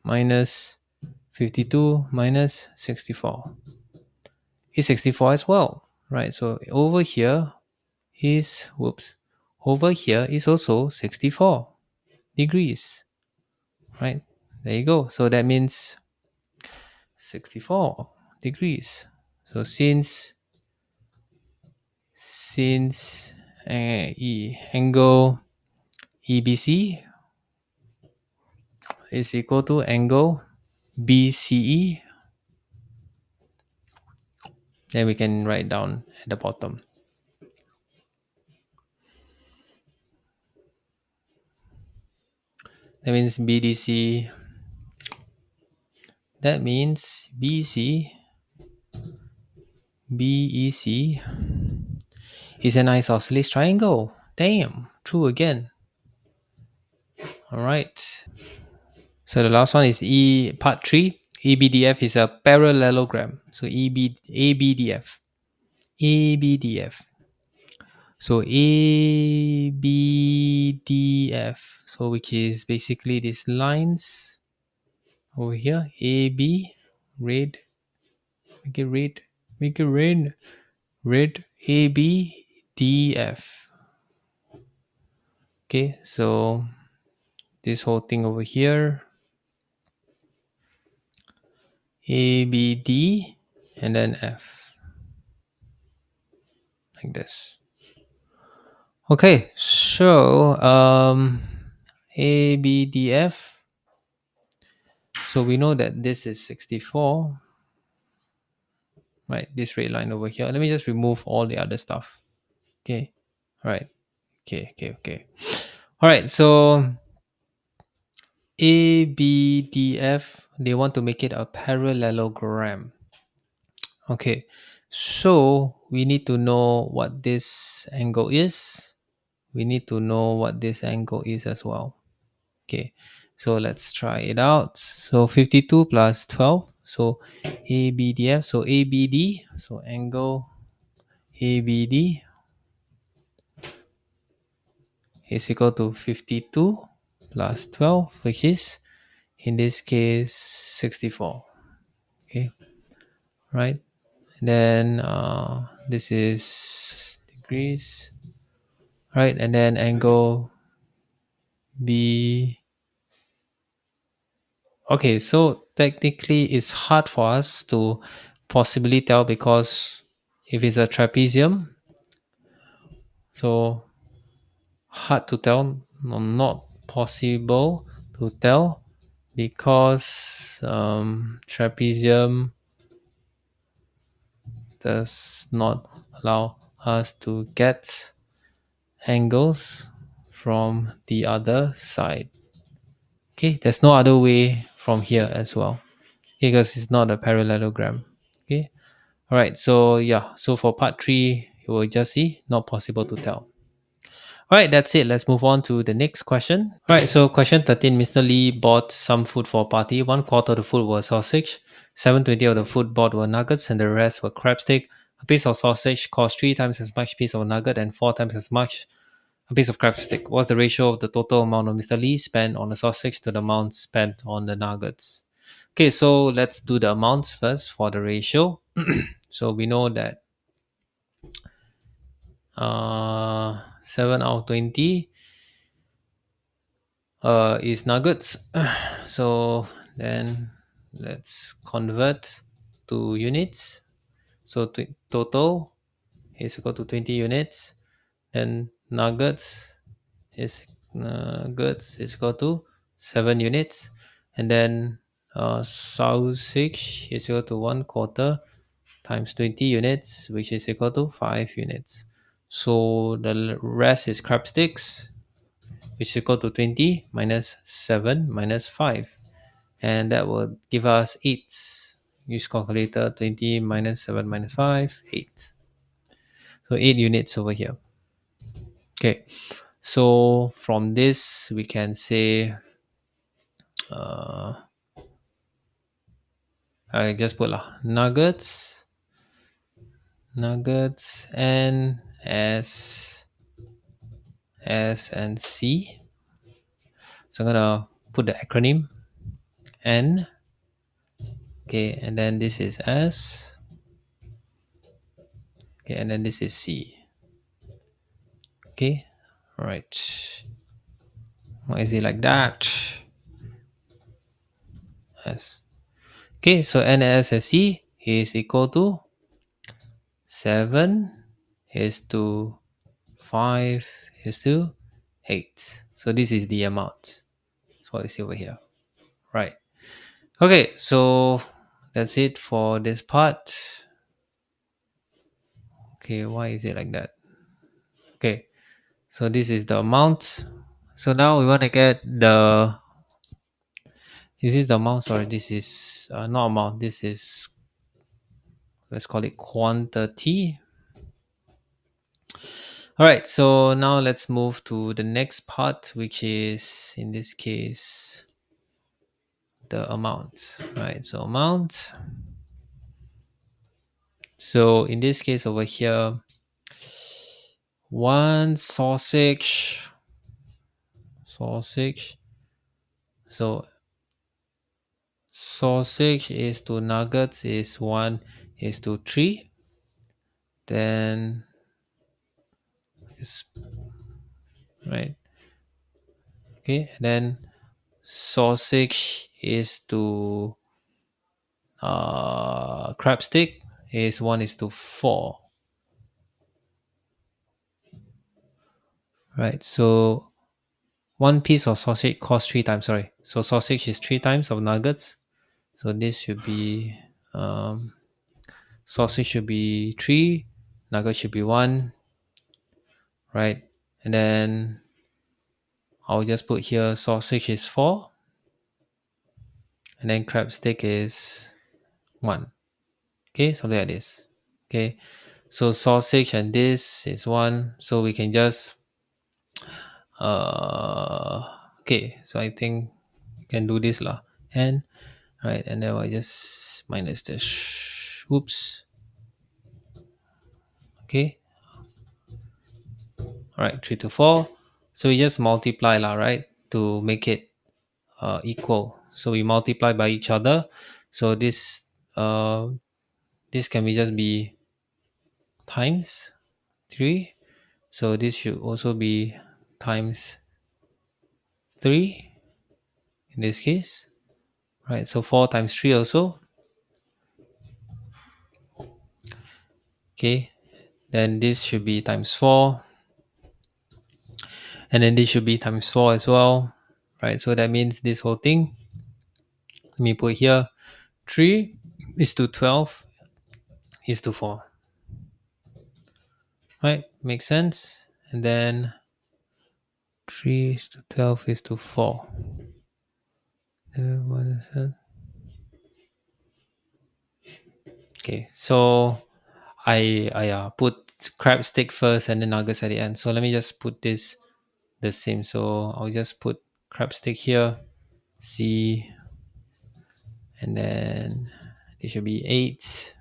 minus 52 minus 64 is 64 as well. Right, so over here is, over here is also 64 degrees. Right, there you go. So that means 64 degrees. So since angle EBC is equal to angle BCE, then we can write down at the bottom. That means BDC, that means BEC is an isosceles triangle. Damn, true again. All right. So the last one is part 3. ABDF is a parallelogram. So ABDF. So ABDF. So which is basically these lines over here. AB, red. Make it red. Make it red. Red. ABDF. Okay, so this whole thing over here. ABD and then F. Like this. Okay, so ABDF. So we know that this is 64. Right, this red line over here. Let me just remove all the other stuff. Okay, all right. Okay. All right, so ABDF, they want to make it a parallelogram. Okay, so we need to know what this angle is. We need to know what this angle is as well. Okay, so let's try it out. So 52 plus 12. So ABDF. So ABD. So angle ABD is equal to 52 plus 12, which is in this case 64. Okay. right? And then this is degrees, right? And then angle B. Okay, so technically it's hard for us to possibly tell because if it's a trapezium, so hard to tell, no, not possible to tell because trapezium does not allow us to get angles from the other side. Okay, there's no other way from here as well because it's not a parallelogram. Okay, all right. So yeah, so for part three, you will just see not possible to tell. All right, that's it. Let's move on to the next question. All right, so question 13. Mr. Lee bought some food for a party. One quarter of the food was sausage, 720 of the food bought were nuggets, and the rest were crab stick. A piece of sausage cost three times as much piece of nugget and four times as much a piece of crab stick. What's the ratio of the total amount of Mr. Lee spent on the sausage to the amount spent on the nuggets? Okay, so let's do the amounts first for the ratio. So we know that 7 out of 20 is nuggets. So then let's convert to units. So total is equal to 20 units. Then is nuggets is equal to 7 units. And then sausage is equal to 1 quarter times 20 units, which is equal to 5 units. So the rest is crab sticks, which is equal to 20 minus 7 minus 5. And that will give us 8. Use calculator, 20 minus 7 minus 5, 8. So 8 units over here. Okay, so from this we can say, I just put nuggets N S and C. So I'm gonna put the acronym N. Okay, and then this is S. Okay, and then this is C. Okay, all right. Why is it like that? S. Okay, so NSSC is equal to 7 is to 5 is to 8. So this is the amount. That's what we see over here. Right. Okay, so that's it for this part. Okay, why is it like that? Okay, so this is the amount. So now we want to get the, this is the amount, sorry, this is not amount, this is, let's call it quantity. All right, so now let's move to the next part, which is in this case the amount, right? So amount. So in this case over here, one sausage. So sausage is to nuggets is 1 is to 3. Then this, right? Okay, then sausage is to crab stick is 1 is to 4. Right, so one piece of sausage costs 3 times, sorry, so sausage is 3 times of nuggets, so this should be sausage should be 3, nugget should be 1, right? And then I'll just put here sausage is 4, and then crab stick is 1. Okay, something like this. Okay, so sausage and this is 1, so we can just okay, so I think we can do this lah. And right, and then I just minus this. Oops. Okay, all right, 3 to 4. So we just multiply lah, right, to make it equal. So we multiply by each other. So this this can be just be times 3. So this should also be times 3 in this case, right? So 4 times 3 also. Okay, then this should be times 4, and then this should be times 4 as well, right? So that means this whole thing, let me put here, 3 is to 12 is to 4, right? Makes sense. And then 3 is to 12 is to 4. What is that? Okay, so I put crab stick first and then nuggets at the end. So let me just put this the same. So I'll just put crab stick here, C, and then it should be 8.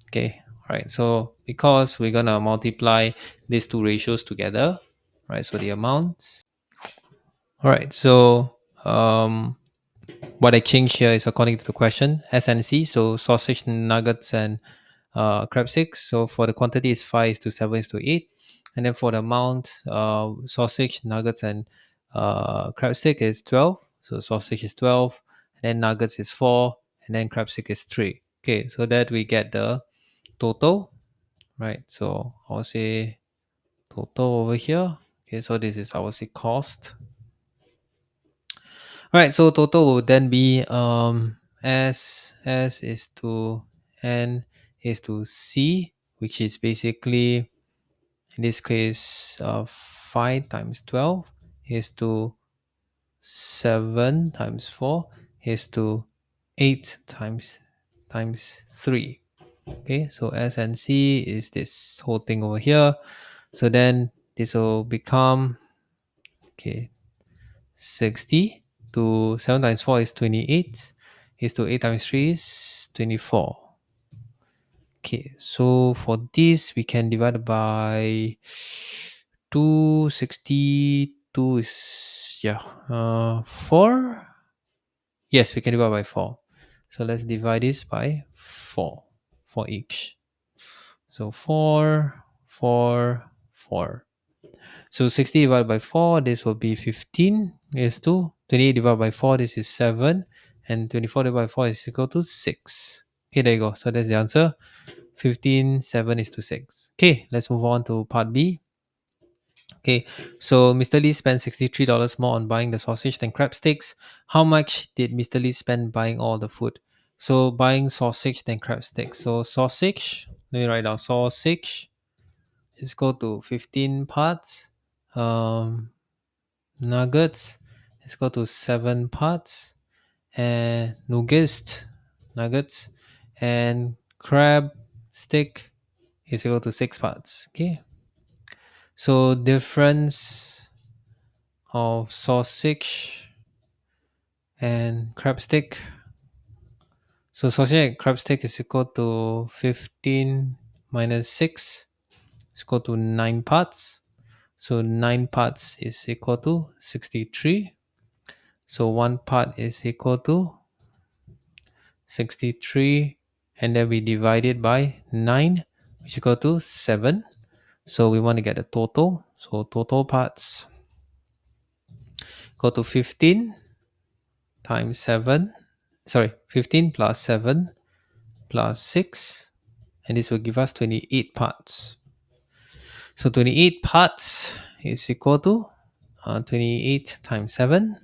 Okay, right. So because we're gonna multiply these two ratios together, right? So the amounts. All right. So what I changed here is according to the question, SNC. So sausage, nuggets, and crab sticks. So for the quantity is 5 is to 7 is to 8, and then for the amount, sausage, nuggets, and crab stick is 12. So sausage is 12, and then nuggets is 4, and then crab stick is 3. Okay, so that we get the total, right? So I'll say total over here. Okay, so this is, I will say, cost. All right, so total would then be S is to N is to C, which is basically in this case 5 times 12 is to 7 times 4 is to 8 times 3. Okay, so S and C is this whole thing over here. So then this will become, okay, 60 to 7 times 4 is 28, is to 8 times 3 is 24. Okay, so for this we can divide by 262 is, yeah, 4. Yes, we can divide by 4. So let's divide this by 4 for each. So 4, 4, 4. So 60 divided by 4, this will be 15 is to 28 divided by 4, this is 7. And 24 divided by 4 is equal to 6. Okay, there you go. So that's the answer. 15, 7 is to 6. Okay, let's move on to part B. Okay, so Mr. Lee spent $63 more on buying the sausage than crab sticks. How much did Mr. Lee spend buying all the food? So buying sausage than crab sticks. So sausage, let me write down, sausage is equal to 15 parts. Nuggets is equal to 7 parts. And nuggets, and crab stick is equal to 6 parts. Okay, so difference of sausage and crab stick. So sausage and crab stick is equal to 15 minus 6 is equal to 9 parts. So 9 parts is equal to 63. So 1 part is equal to 63, and then we divide it by 9, which is equal to 7. So we want to get the total. So total parts equal to 15 times 7. Sorry, 15 plus 7 plus 6. And this will give us 28 parts. So 28 parts is equal to 28 times 7.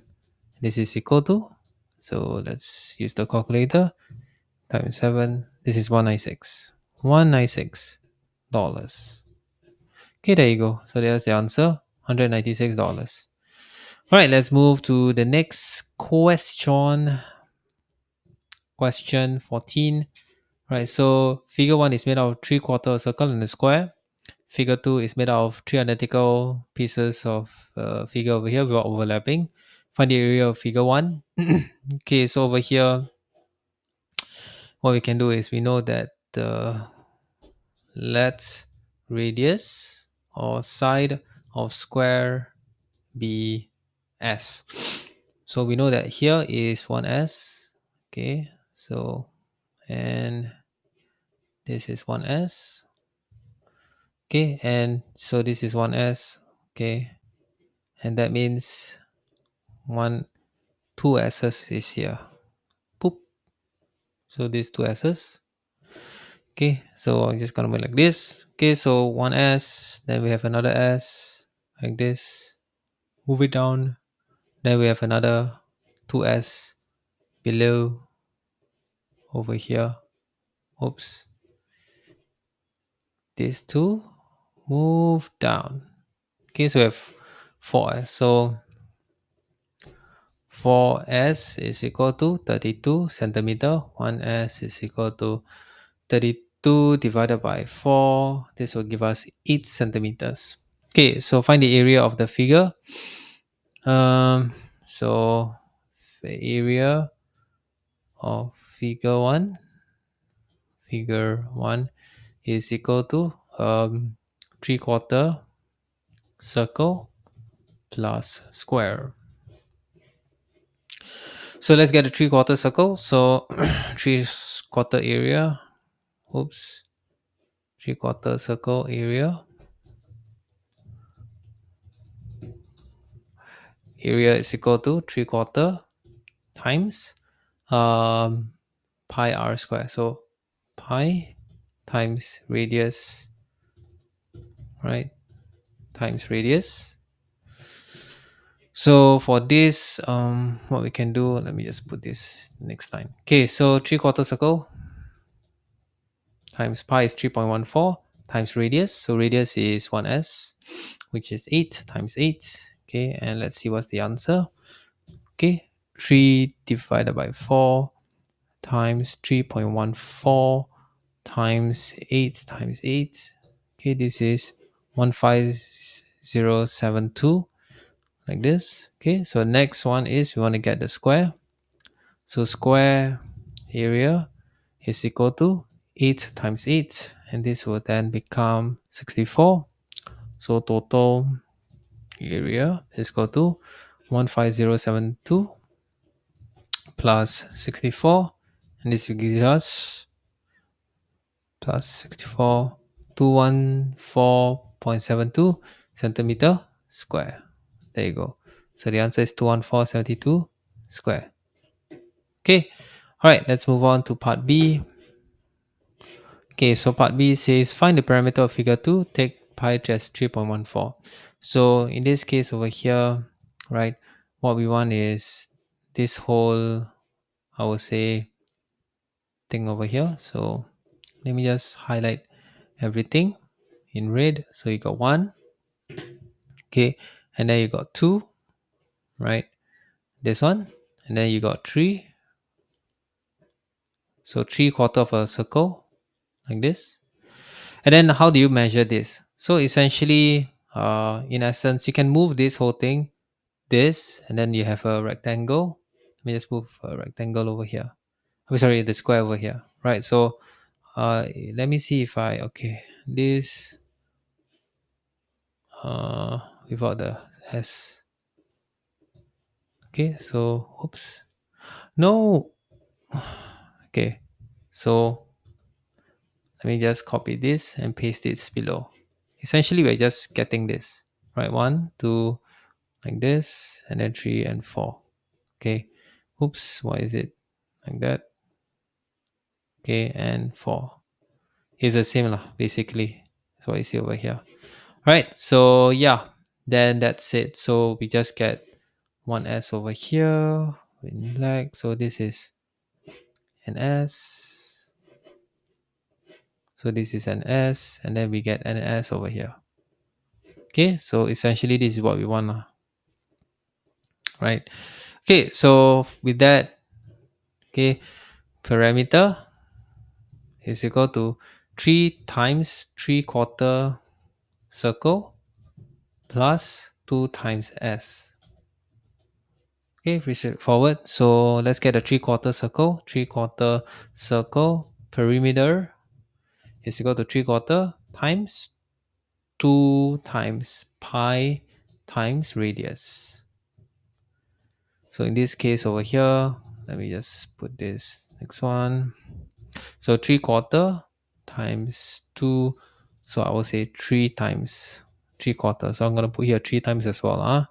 This is equal to, so let's use the calculator, times 7. This is 196. $196. Okay, there you go. So there's the answer, $196. All right, let's move to the next question. Question 14. Right, so figure 1 is made out of 3/4 circle and a square. Figure 2 is made out of 3 identical pieces of figure over here without overlapping. Find the area of figure 1. Okay, so over here, what we can do is we know that let radius or side of square be s. So we know that here is 1s. Okay, so and This is 1s. Okay, and so this is 1s. Okay, and that means one 2s's is here. Poop. So these 2s's. Okay, so I'm just gonna make like this. Okay, so 1s, then we have another s like this. Move it down. Then we have another 2s below over here. Oops. These two move down. Okay, so we have 4s. So 4s is equal to 32 centimeter. 1s is equal to 32 divided by 4. This will give us 8 centimeters. Okay, so find the area of the figure. So the area of figure 1 is equal to 3/4 circle plus square. So let's get a 3/4 circle. So 3/4 area. Oops. 3/4 circle area. Area is equal to 3/4 times pi r square. So pi times radius, right? Times radius. So for this, what we can do, let me just put this next line. Okay, so 3/4 circle times pi is 3.14 times radius. So radius is 1s, which is 8 times 8. Okay, and let's see what's the answer. Okay, 3 divided by 4 times 3.14 times 8 times 8. Okay, this is 15072 like this. Okay, so next one is we want to get the square. So square area is equal to 8 times 8, and this will then become 64. So total area is equal to 15072 plus 64, and this gives us plus 64, 214.72 centimeter square. There you go. So the answer is 214.72 square. Okay, all right, let's move on to part B. Okay, so part B says find the parameter of figure 2, take pi as 3.14. So in this case over here, right, what we want is this whole, I would say, thing over here. So let me just highlight everything in red. So you got 1, okay, and then you got 2, right, this one, and then you got 3. So 3/4 of a circle like this. And then how do you measure this? So essentially, in essence, you can move this whole thing, this, and then you have a rectangle. Let me just move a rectangle over here. I'm sorry, the square over here, right? So let me see if okay, this without the s. Okay, so oops, no. Okay, so let me just copy this and paste it below. Essentially, we're just getting this, right? 1, 2, like this, and then 3 and 4. Okay, oops, why is it like that? Okay, and 4 is the same lah, basically. That's what you see over here. Right, so yeah, then that's it. So we just get 1s over here in black. So this is an s. So this is an s, and then we get an s over here. Okay, so essentially this is what we want lah. Right. Okay, so with that, okay, parameter is equal to 3 times 3/4 circle plus 2 times s. Okay, pretty straightforward. So let's get a 3/4 circle. 3/4 circle perimeter is equal to 3/4 times 2 times pi times radius. So in this case over here, let me just put this next one. So 3/4 times 2. So I will say 3 times 3 quarters. So I'm going to put here 3 times as well.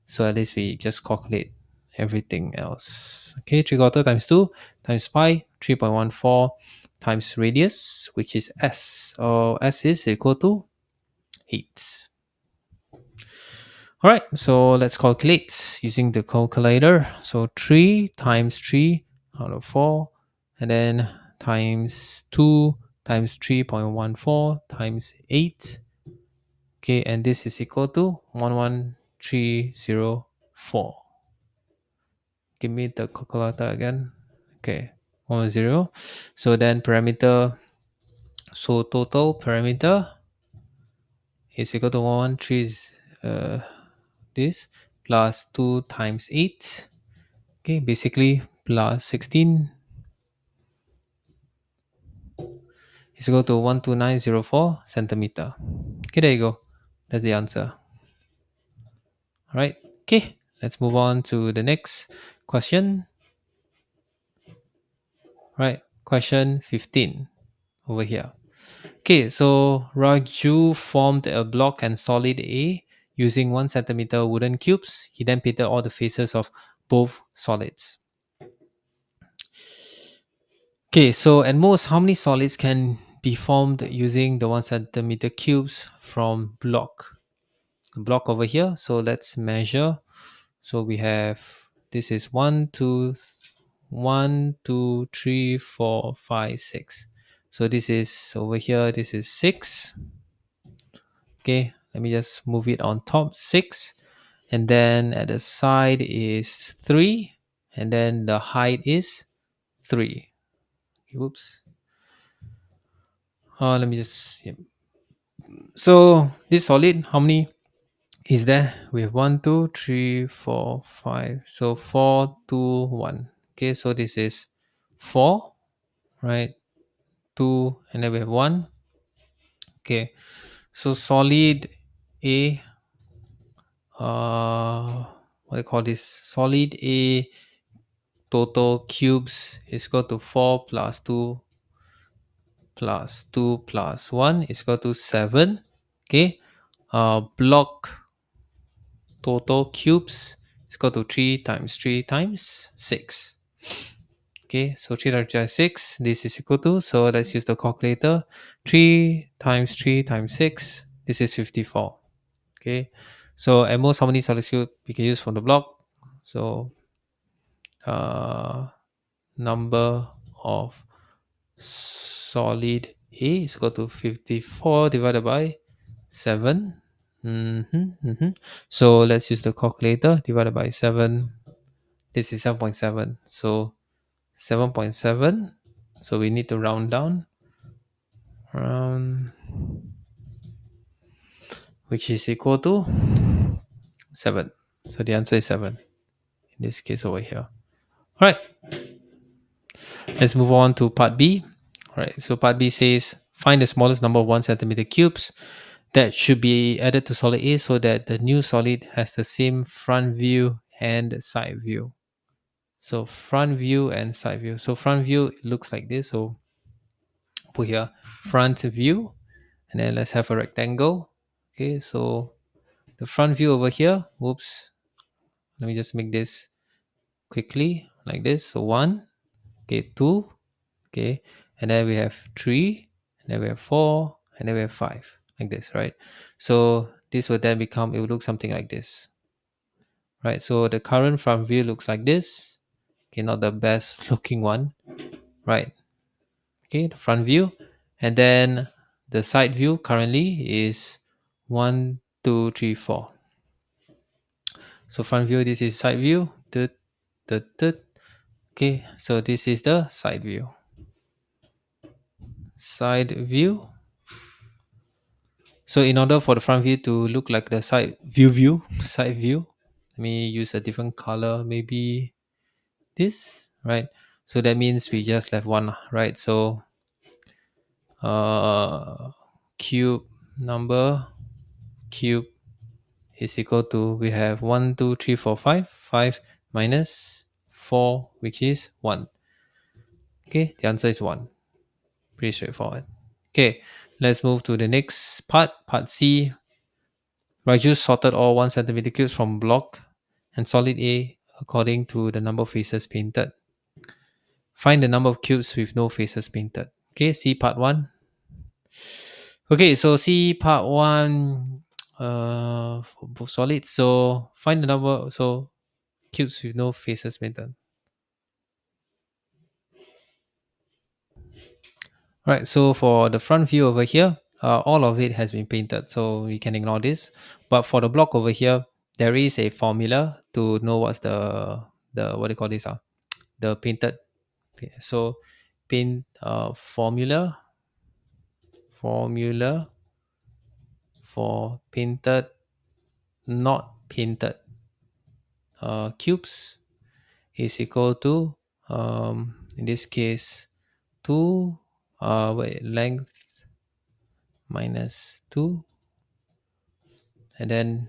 So at least we just calculate everything else. Okay, 3 quarter times 2 times pi, 3.14 times radius, which is s. Or s is equal to 8. All right, so let's calculate using the calculator. So 3 times 3 out of 4, and then times 2 times 3.14 times 8. Okay, and this is equal to 11304. Give me the calculator again. Okay, 10. So then parameter, so total parameter is equal to 113, this plus 2 times 8. Okay, basically plus 16 is equal to 12904 centimeter. Okay, there you go. That's the answer. All right. Okay, let's move on to the next question. Right, question 15 over here. Okay, so Raju formed a block and solid A using 1 centimeter wooden cubes. He then painted all the faces of both solids. Okay, so at most, how many solids can be formed using the 1 centimeter cubes from block? The block over here. So let's measure. So we have, this is 1, 2, 1, 2, 3, 4, 5, 6. So this is over here, this is 6. Okay, let me just move it on top, 6. And then at the side is 3. And then the height is 3. Whoops. Let me just, yeah. So this solid, how many is there? We have 1, 2, 3, 4, 5. So 4, 2, 1. Okay, so this is 4, right? 2, and then we have 1. Okay, so solid A, what do you call this? Solid A total cubes is equal to 4 plus 2 plus 2 plus 1 is equal to 7. Okay, block total cubes is equal to 3 times 3 times 6. Okay, so 3 times 6, this is equal to, so let's use the calculator. 3 times 3 times 6, this is 54. Okay, so at most, how many solid cubes we can use from the block? So number of solid A is equal to 54 divided by 7. So let's use the calculator. Divided by 7, this is 7.7. So 7.7. So we need to round down, which is equal to 7. So the answer is 7 in this case over here. All right, let's move on to part B. All right, so part B says find the smallest number of 1 centimeter cubes that should be added to solid A so that the new solid has the same front view and side view. So front view and side view. So front view looks like this. So put here front view, and then let's have a rectangle. Okay, so the front view over here. Whoops. Let me just make this quickly like this. So 1, okay, 2, okay, and then we have 3, and then we have 4, and then we have 5, like this, right? So this will then become, it will look something like this, right? So the current front view looks like this. Okay, not the best looking one, right? Okay, the front view, and then the side view currently is 1, 2, 3, 4. So front view, this is side view. Okay, so this is the side view. Side view. So in order for the front view to look like the side view, side view, let me use a different color, maybe this, right? So that means we just left one, right? So cube number, cube is equal to, we have 1, 2, 3, 4, 5. 5 minus 4, which is 1. Okay, the answer is 1. Pretty straightforward. Okay, let's move to the next part. Part C. Raju sorted all 1 centimeter cubes from block and solid A according to the number of faces painted. Find the number of cubes with no faces painted. Okay, see part 1. Okay, so see part 1 for both solids. So find the number, so cubes with no faces painted. Right, so for the front view over here, all of it has been painted, so we can ignore this. But for the block over here, there is a formula to know what's the what do you call this? The painted. So paint formula for painted, not painted cubes is equal to in this case 2 length minus 2, and then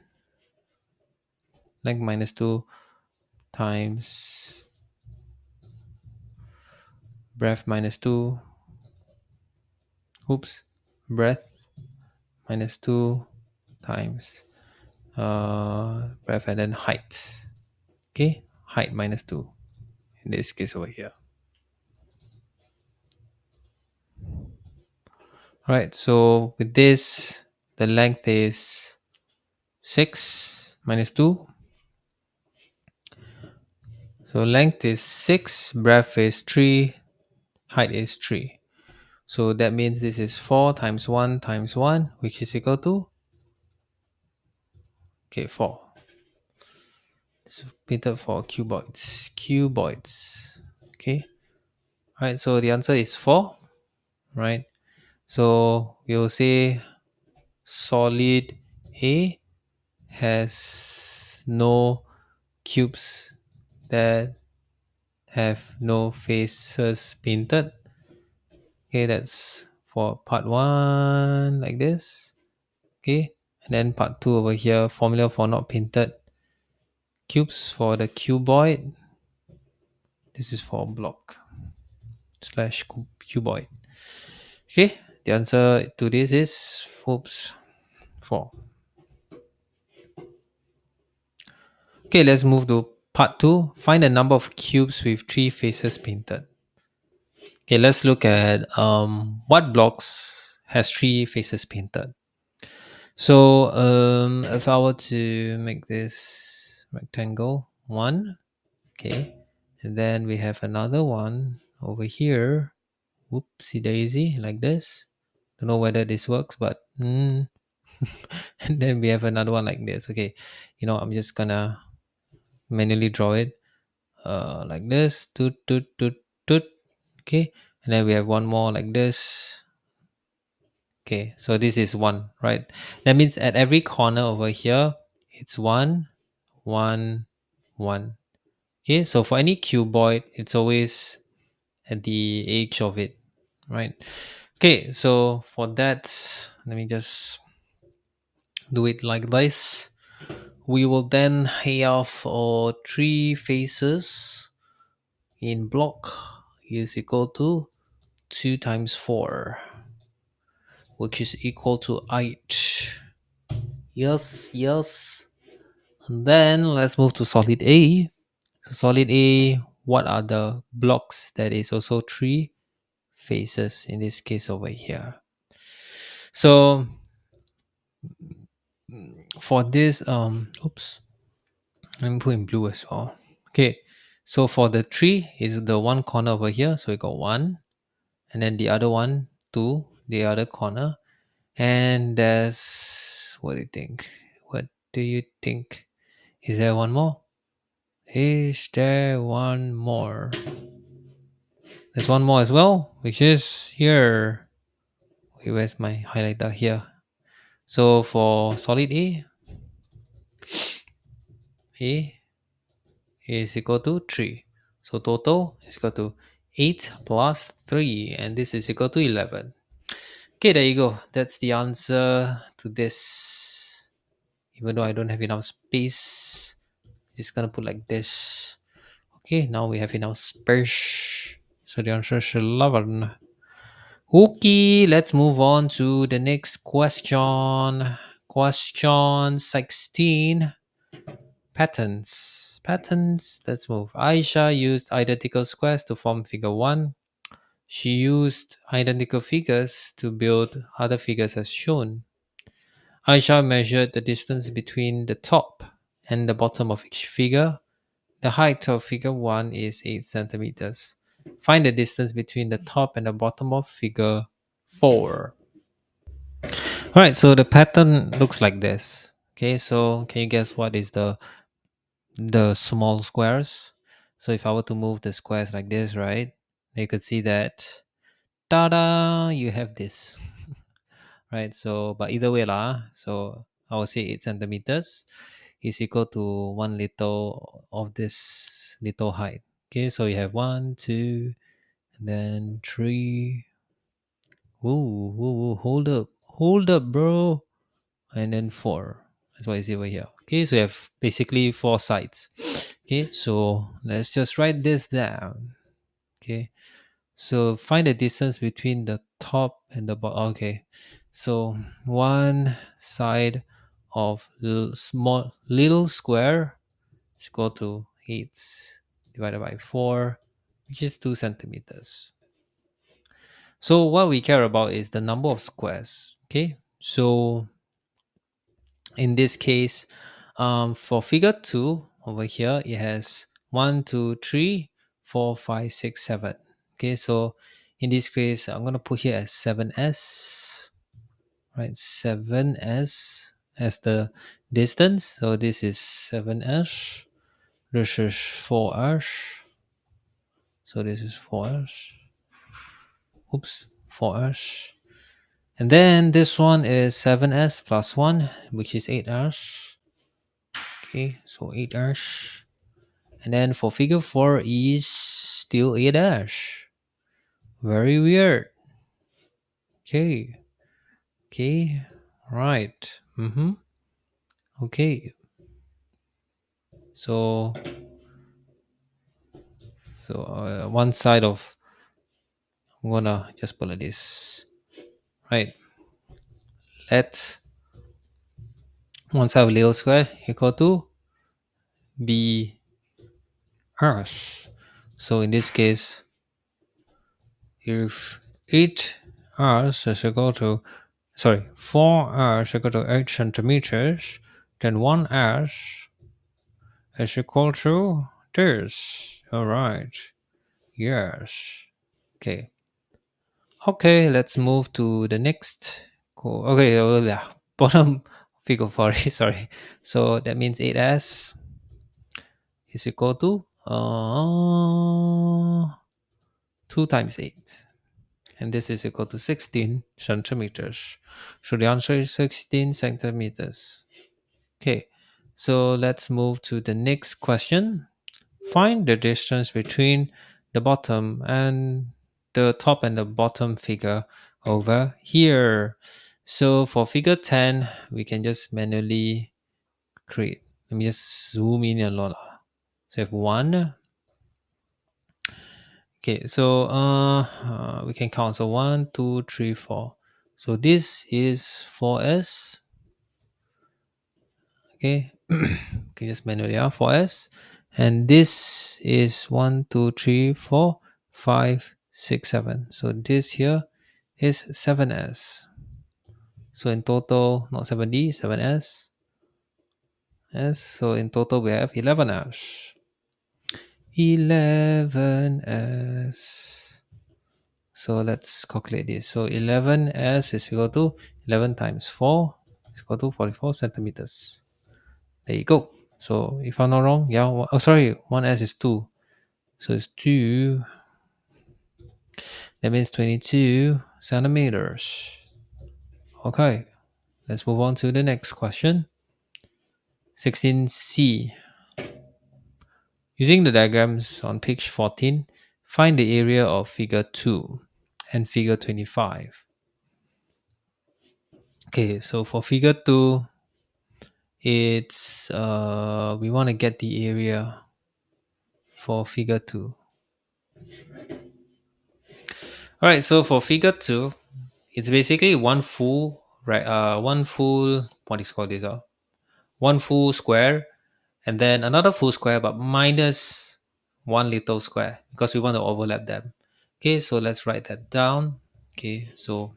length minus 2 times breadth minus 2, oops, breadth minus 2 times breadth, and then height. Okay, height minus 2 in this case over here. Right, so with this, the length is 6 minus 2. So length is 6, breadth is 3, height is 3. So that means this is 4 times 1 times 1, which is equal to, okay, 4. So painted for cuboids. Cuboids. Okay. Right. So the answer is 4. Right. So we'll say solid A has no cubes that have no faces painted. Okay, that's for part 1 like this. Okay. And then part 2 over here, formula for not painted cubes for the cuboid. This is for block slash cuboid. Okay, the answer to this is, oops, 4. Okay, let's move to part 2. Find the number of cubes with 3 faces painted. Okay, let's look at what blocks has 3 faces painted. So if I were to make this rectangle 1, okay, and then we have another one over here. Whoopsie daisy, like this. Don't know whether this works, but and then we have another one like this. Okay, I'm just gonna manually draw it like this. Toot toot toot toot. Okay, and then we have one more like this. Okay, so this is 1, right? That means at every corner over here, it's 1, 1, 1. Okay, so for any cuboid, it's always at the edge of it, right? Okay, so for that, let me just do it like this. We will then have 3 faces in block is equal to 2 times 4, which is equal to 8. Yes, yes. And then let's move to solid A. So solid A, what are the blocks that is also 3 faces in this case over here? So for this, oops, let me put in blue as well. Okay, so for the 3 is the one corner over here. So we got 1, and then the other one, 2, the other corner. And there's, what do you think? What do you think? Is there one more? Is there one more? There's one more as well, which is here. Okay, where's my highlighter here? So for solid A is equal to 3. So total is equal to 8 plus 3, and this is equal to 11. Okay, there you go. That's the answer to this. Even though I don't have enough space, just gonna put like this. Okay, now we have enough space. So the answer is 11. Okay, let's move on to the next question. Question 16. Patterns. Patterns. Let's move. Aisha used identical squares to form figure 1. She used identical figures to build other figures as shown. Aisha measured the distance between the top and the bottom of each figure. The height of figure 1 is 8 centimeters. Find the distance between the top and the bottom of figure 4. Alright, so the pattern looks like this. Okay, so can you guess what is the small squares? So if I were to move the squares like this, right, you could see that, ta-da, you have this. Right, so but either way lah, so I will say 8 centimeters is equal to one little of this little height. Okay, so you have one, two, and then three. Whoa, whoa, whoa, hold up, bro. And then four. That's what you see over here. Okay, so you have basically four sides. Okay, so let's just write this down. Okay, so find the distance between the top and the bottom. Okay, so one side of small little square is equal to 8 divided by 4, which is 2 centimeters. So what we care about is the number of squares. Okay, so in this case, for figure 2 over here, it has 1, 2, 3, 4, 5, 6, 7. Okay, so in this case, I'm going to put here as 7s, right? 7s as the distance. So this is 7s. This is 4s. So this is 4s. Oops, 4s. And then this one is 7s plus 1, which is 8s. Okay, so 8s. And then for figure 4 is still 8s. Very weird. Okay. Okay. Right. Okay. So one side of, I'm gonna just put like this. Right. Let one side of little square equal to b s. So in this case, if 8s is equal to, sorry, 4s equal to 8 centimeters, then 1s is equal to this. All right. Yes. Okay. Okay, let's move to the next. Okay, yeah. Bottom figure 4, sorry. So that means 8s is equal to 2 times 8. And this is equal to 16 centimeters. So the answer is 16 centimeters. Okay, so let's move to the next question. Find the distance between the bottom and the top and the bottom figure over here. So for figure 10, we can just manually create. Let me just zoom in a lot. So we have 1. Okay, so we can count. So 1, 2, 3, 4. So this is 4s. Okay, okay, just manually 4s, and this is 1, 2, 3, 4, 5, 6, 7. So this here is 7s. So in total, not 7d, 7s. Yes, so in total we have 11s. 11s. So let's calculate this. So 11s is equal to 11 times 4 is equal to 44 centimeters. There you go. So if I'm not wrong, yeah. Oh, sorry, 1s is 2. So it's 2. That means 22 centimeters. Okay, let's move on to the next question. 16c. Using the diagrams on page 14, find the area of figure 2 and figure 25. Okay, so for figure 2, it's we want to get the area for figure 2. All right, so for figure 2, it's basically one full, right, one full, what is called this, one full square, and then another full square, but minus one little square because we want to overlap them. Okay, so let's write that down. Okay, so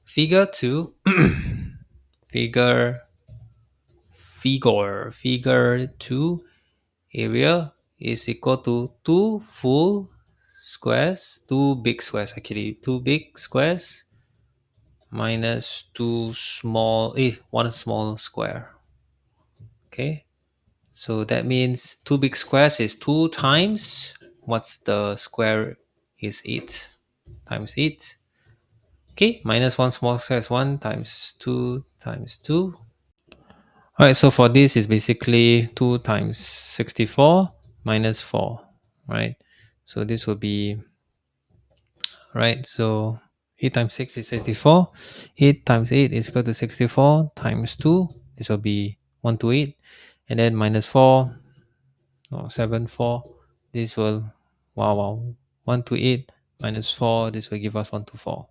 figure 2, figure figure 2 area is equal to two full squares, two big squares, actually two big squares minus one small square. Okay, so that means two big squares is 2 times what's the square is 8 times 8. Okay, minus one small square is 1 times 2 times 2. All right, so for this is basically 2 times 64 minus 4, right? So this will be, right, so 8 times 6 is 84. 8 times 8 is equal to 64 times 2. This will be 128. And then minus 4, no, 7, 4. This will, wow, 128 minus 4. This will give us 124.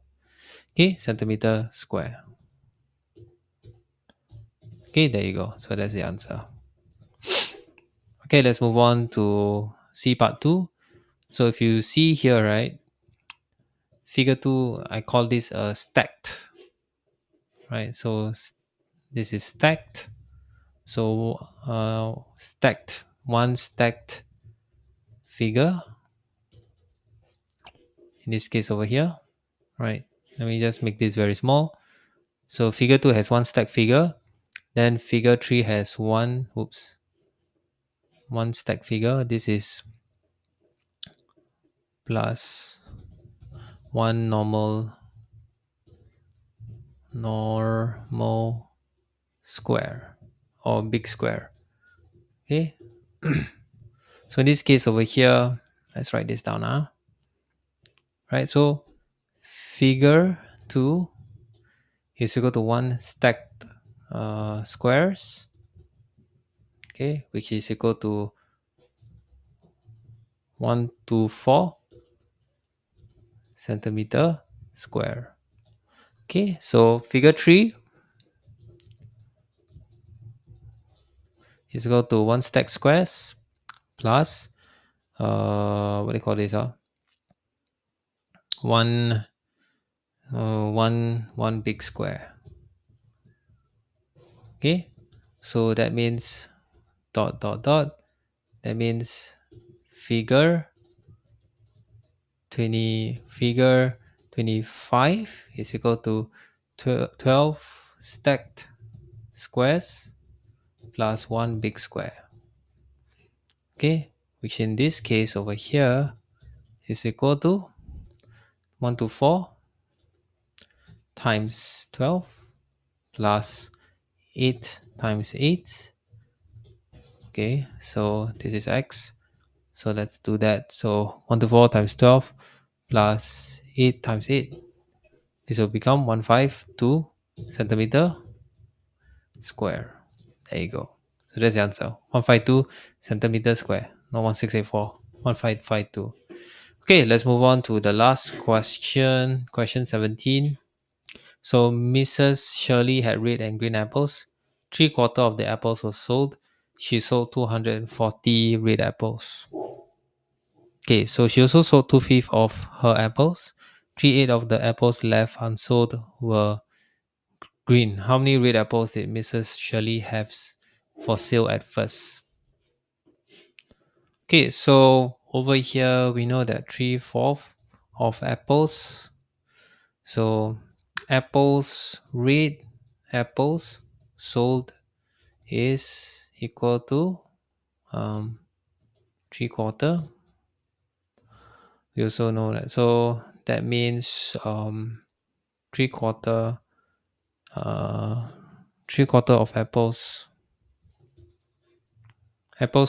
Okay, centimeter square. Okay, there you go. So that's the answer. Okay, let's move on to C part 2. So if you see here, right, figure 2, I call this a stacked, right? So this is stacked. So stacked, one stacked figure, in this case over here, right? Let me just make this very small. So figure 2 has one stacked figure, then figure 3 has one stacked figure. This is plus one normal square or big square. Okay, so in this case over here, let's write this down now. Right, so figure 2 is equal to one stacked squares, okay, which is equal to 124 centimeter square. Okay, so figure 3 is equal to one stacked squares plus what do you call this? One one big square. Okay, so that means dot dot dot. That means figure 25 is equal to 12 stacked squares plus one big square. Okay, which in this case over here is equal to 124 times 12 plus 8 times 8. Okay, so this is x. So let's do that. So 124 times 12 plus 8 times 8. This will become 152 centimeter square. There you go. So that's the answer. 152 centimeter square. Not 1684. 1552. Okay, let's move on to the last question. Question 17. So Mrs. Shirley had red and green apples. 3/4 of the apples were sold. She sold 240 red apples. Okay, so she also sold 2/5 of her apples. 3/8 of the apples left unsold were green. How many red apples did Mrs. Shirley have for sale at first? Okay, so over here we know that 3/4 of apples. So apples, red apples sold is equal to 3/4. We also know that. So that means 3/4 uh 3/4 of apples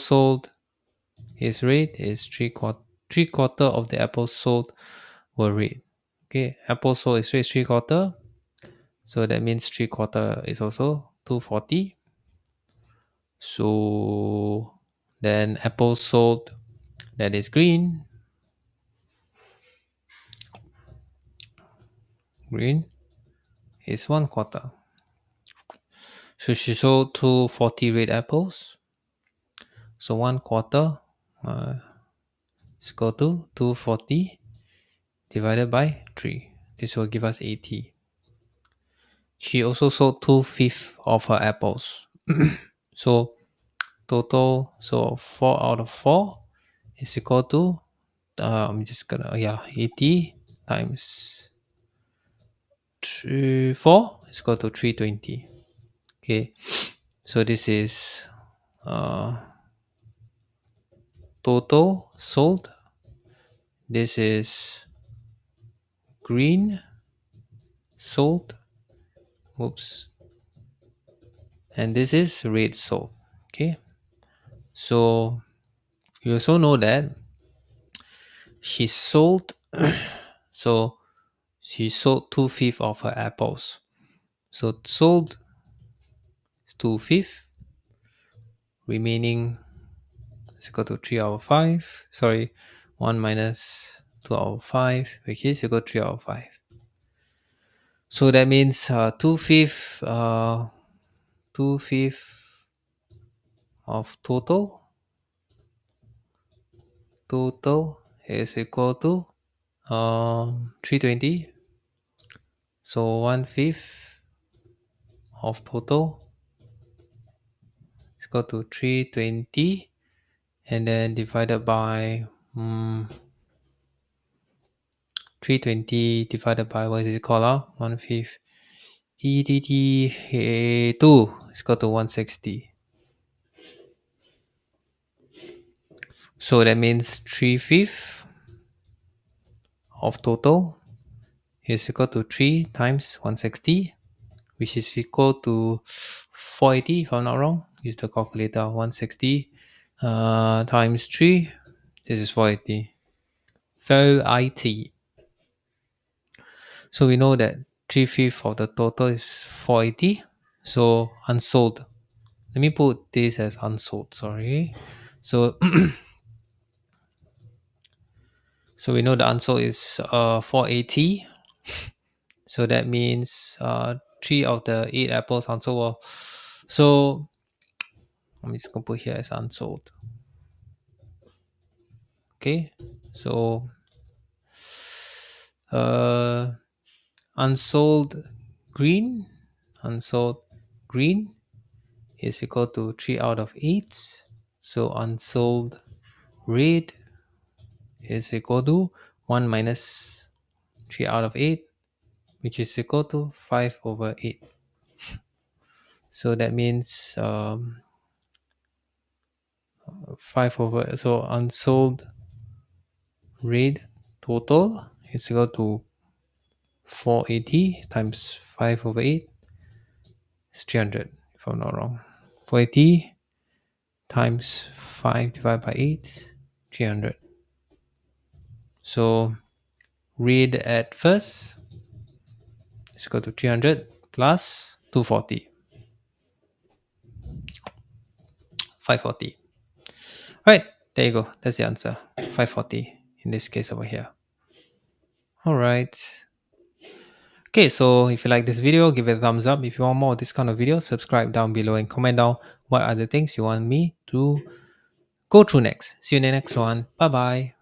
sold is red is 3/4 of the apples sold were red. Okay, apple sold is red 3/4, so that means 3/4 is also 240. So then apple sold that is green green is 1/4. So she sold 240 red apples. So 1/4 is equal to 240 divided by 3. This will give us 80. She also sold 2/5 of her apples. So total, so 4 out of 4 is equal to, I'm just gonna, 80 times 4 is equal to 320. Okay, so this is uh, total sold. This is green sold. Oops. And this is red sold. Okay, so you also know that she sold so she sold 2/5 of her apples. So sold is 2/5, remaining is equal to 3 out of 5. Sorry, 1 minus 2 out of 5, which is equal to 3 out of 5. So that means 2/5 2/5 of total is equal to 320. So 1/5 of total is equal to 320, and then divided by 320 divided by, what is it called? 1/5 2 is equal to 160. So that means 3/5 of total is equal to 3 times 160, which is equal to 480 if I'm not wrong. Use the calculator. 160 times 3, this is 480. 480. So we know that 3/5 of the total is 480. So unsold. Let me put this as unsold, sorry. So so we know the unsold is 480. So that means 3 of the 8 apples unsold. So I'm just gonna put here as unsold. Okay, so unsold green is equal to 3 out of 8. So unsold red is equal to 1 minus 3 out of 8, which is equal to 5 over 8. So that means 5 over, so unsold red total is equal to 480 times 5 over 8 is 300, if I'm not wrong. 480 times 5 divided by 8, 300. So read at first is equal to 300 plus 240. 540. Right, there you go. That's the answer. 540 in this case over here. Alright. Okay, so if you like this video, give it a thumbs up. If you want more of this kind of video, subscribe down below and comment down what are the things you want me to go through next. See you in the next one. Bye bye.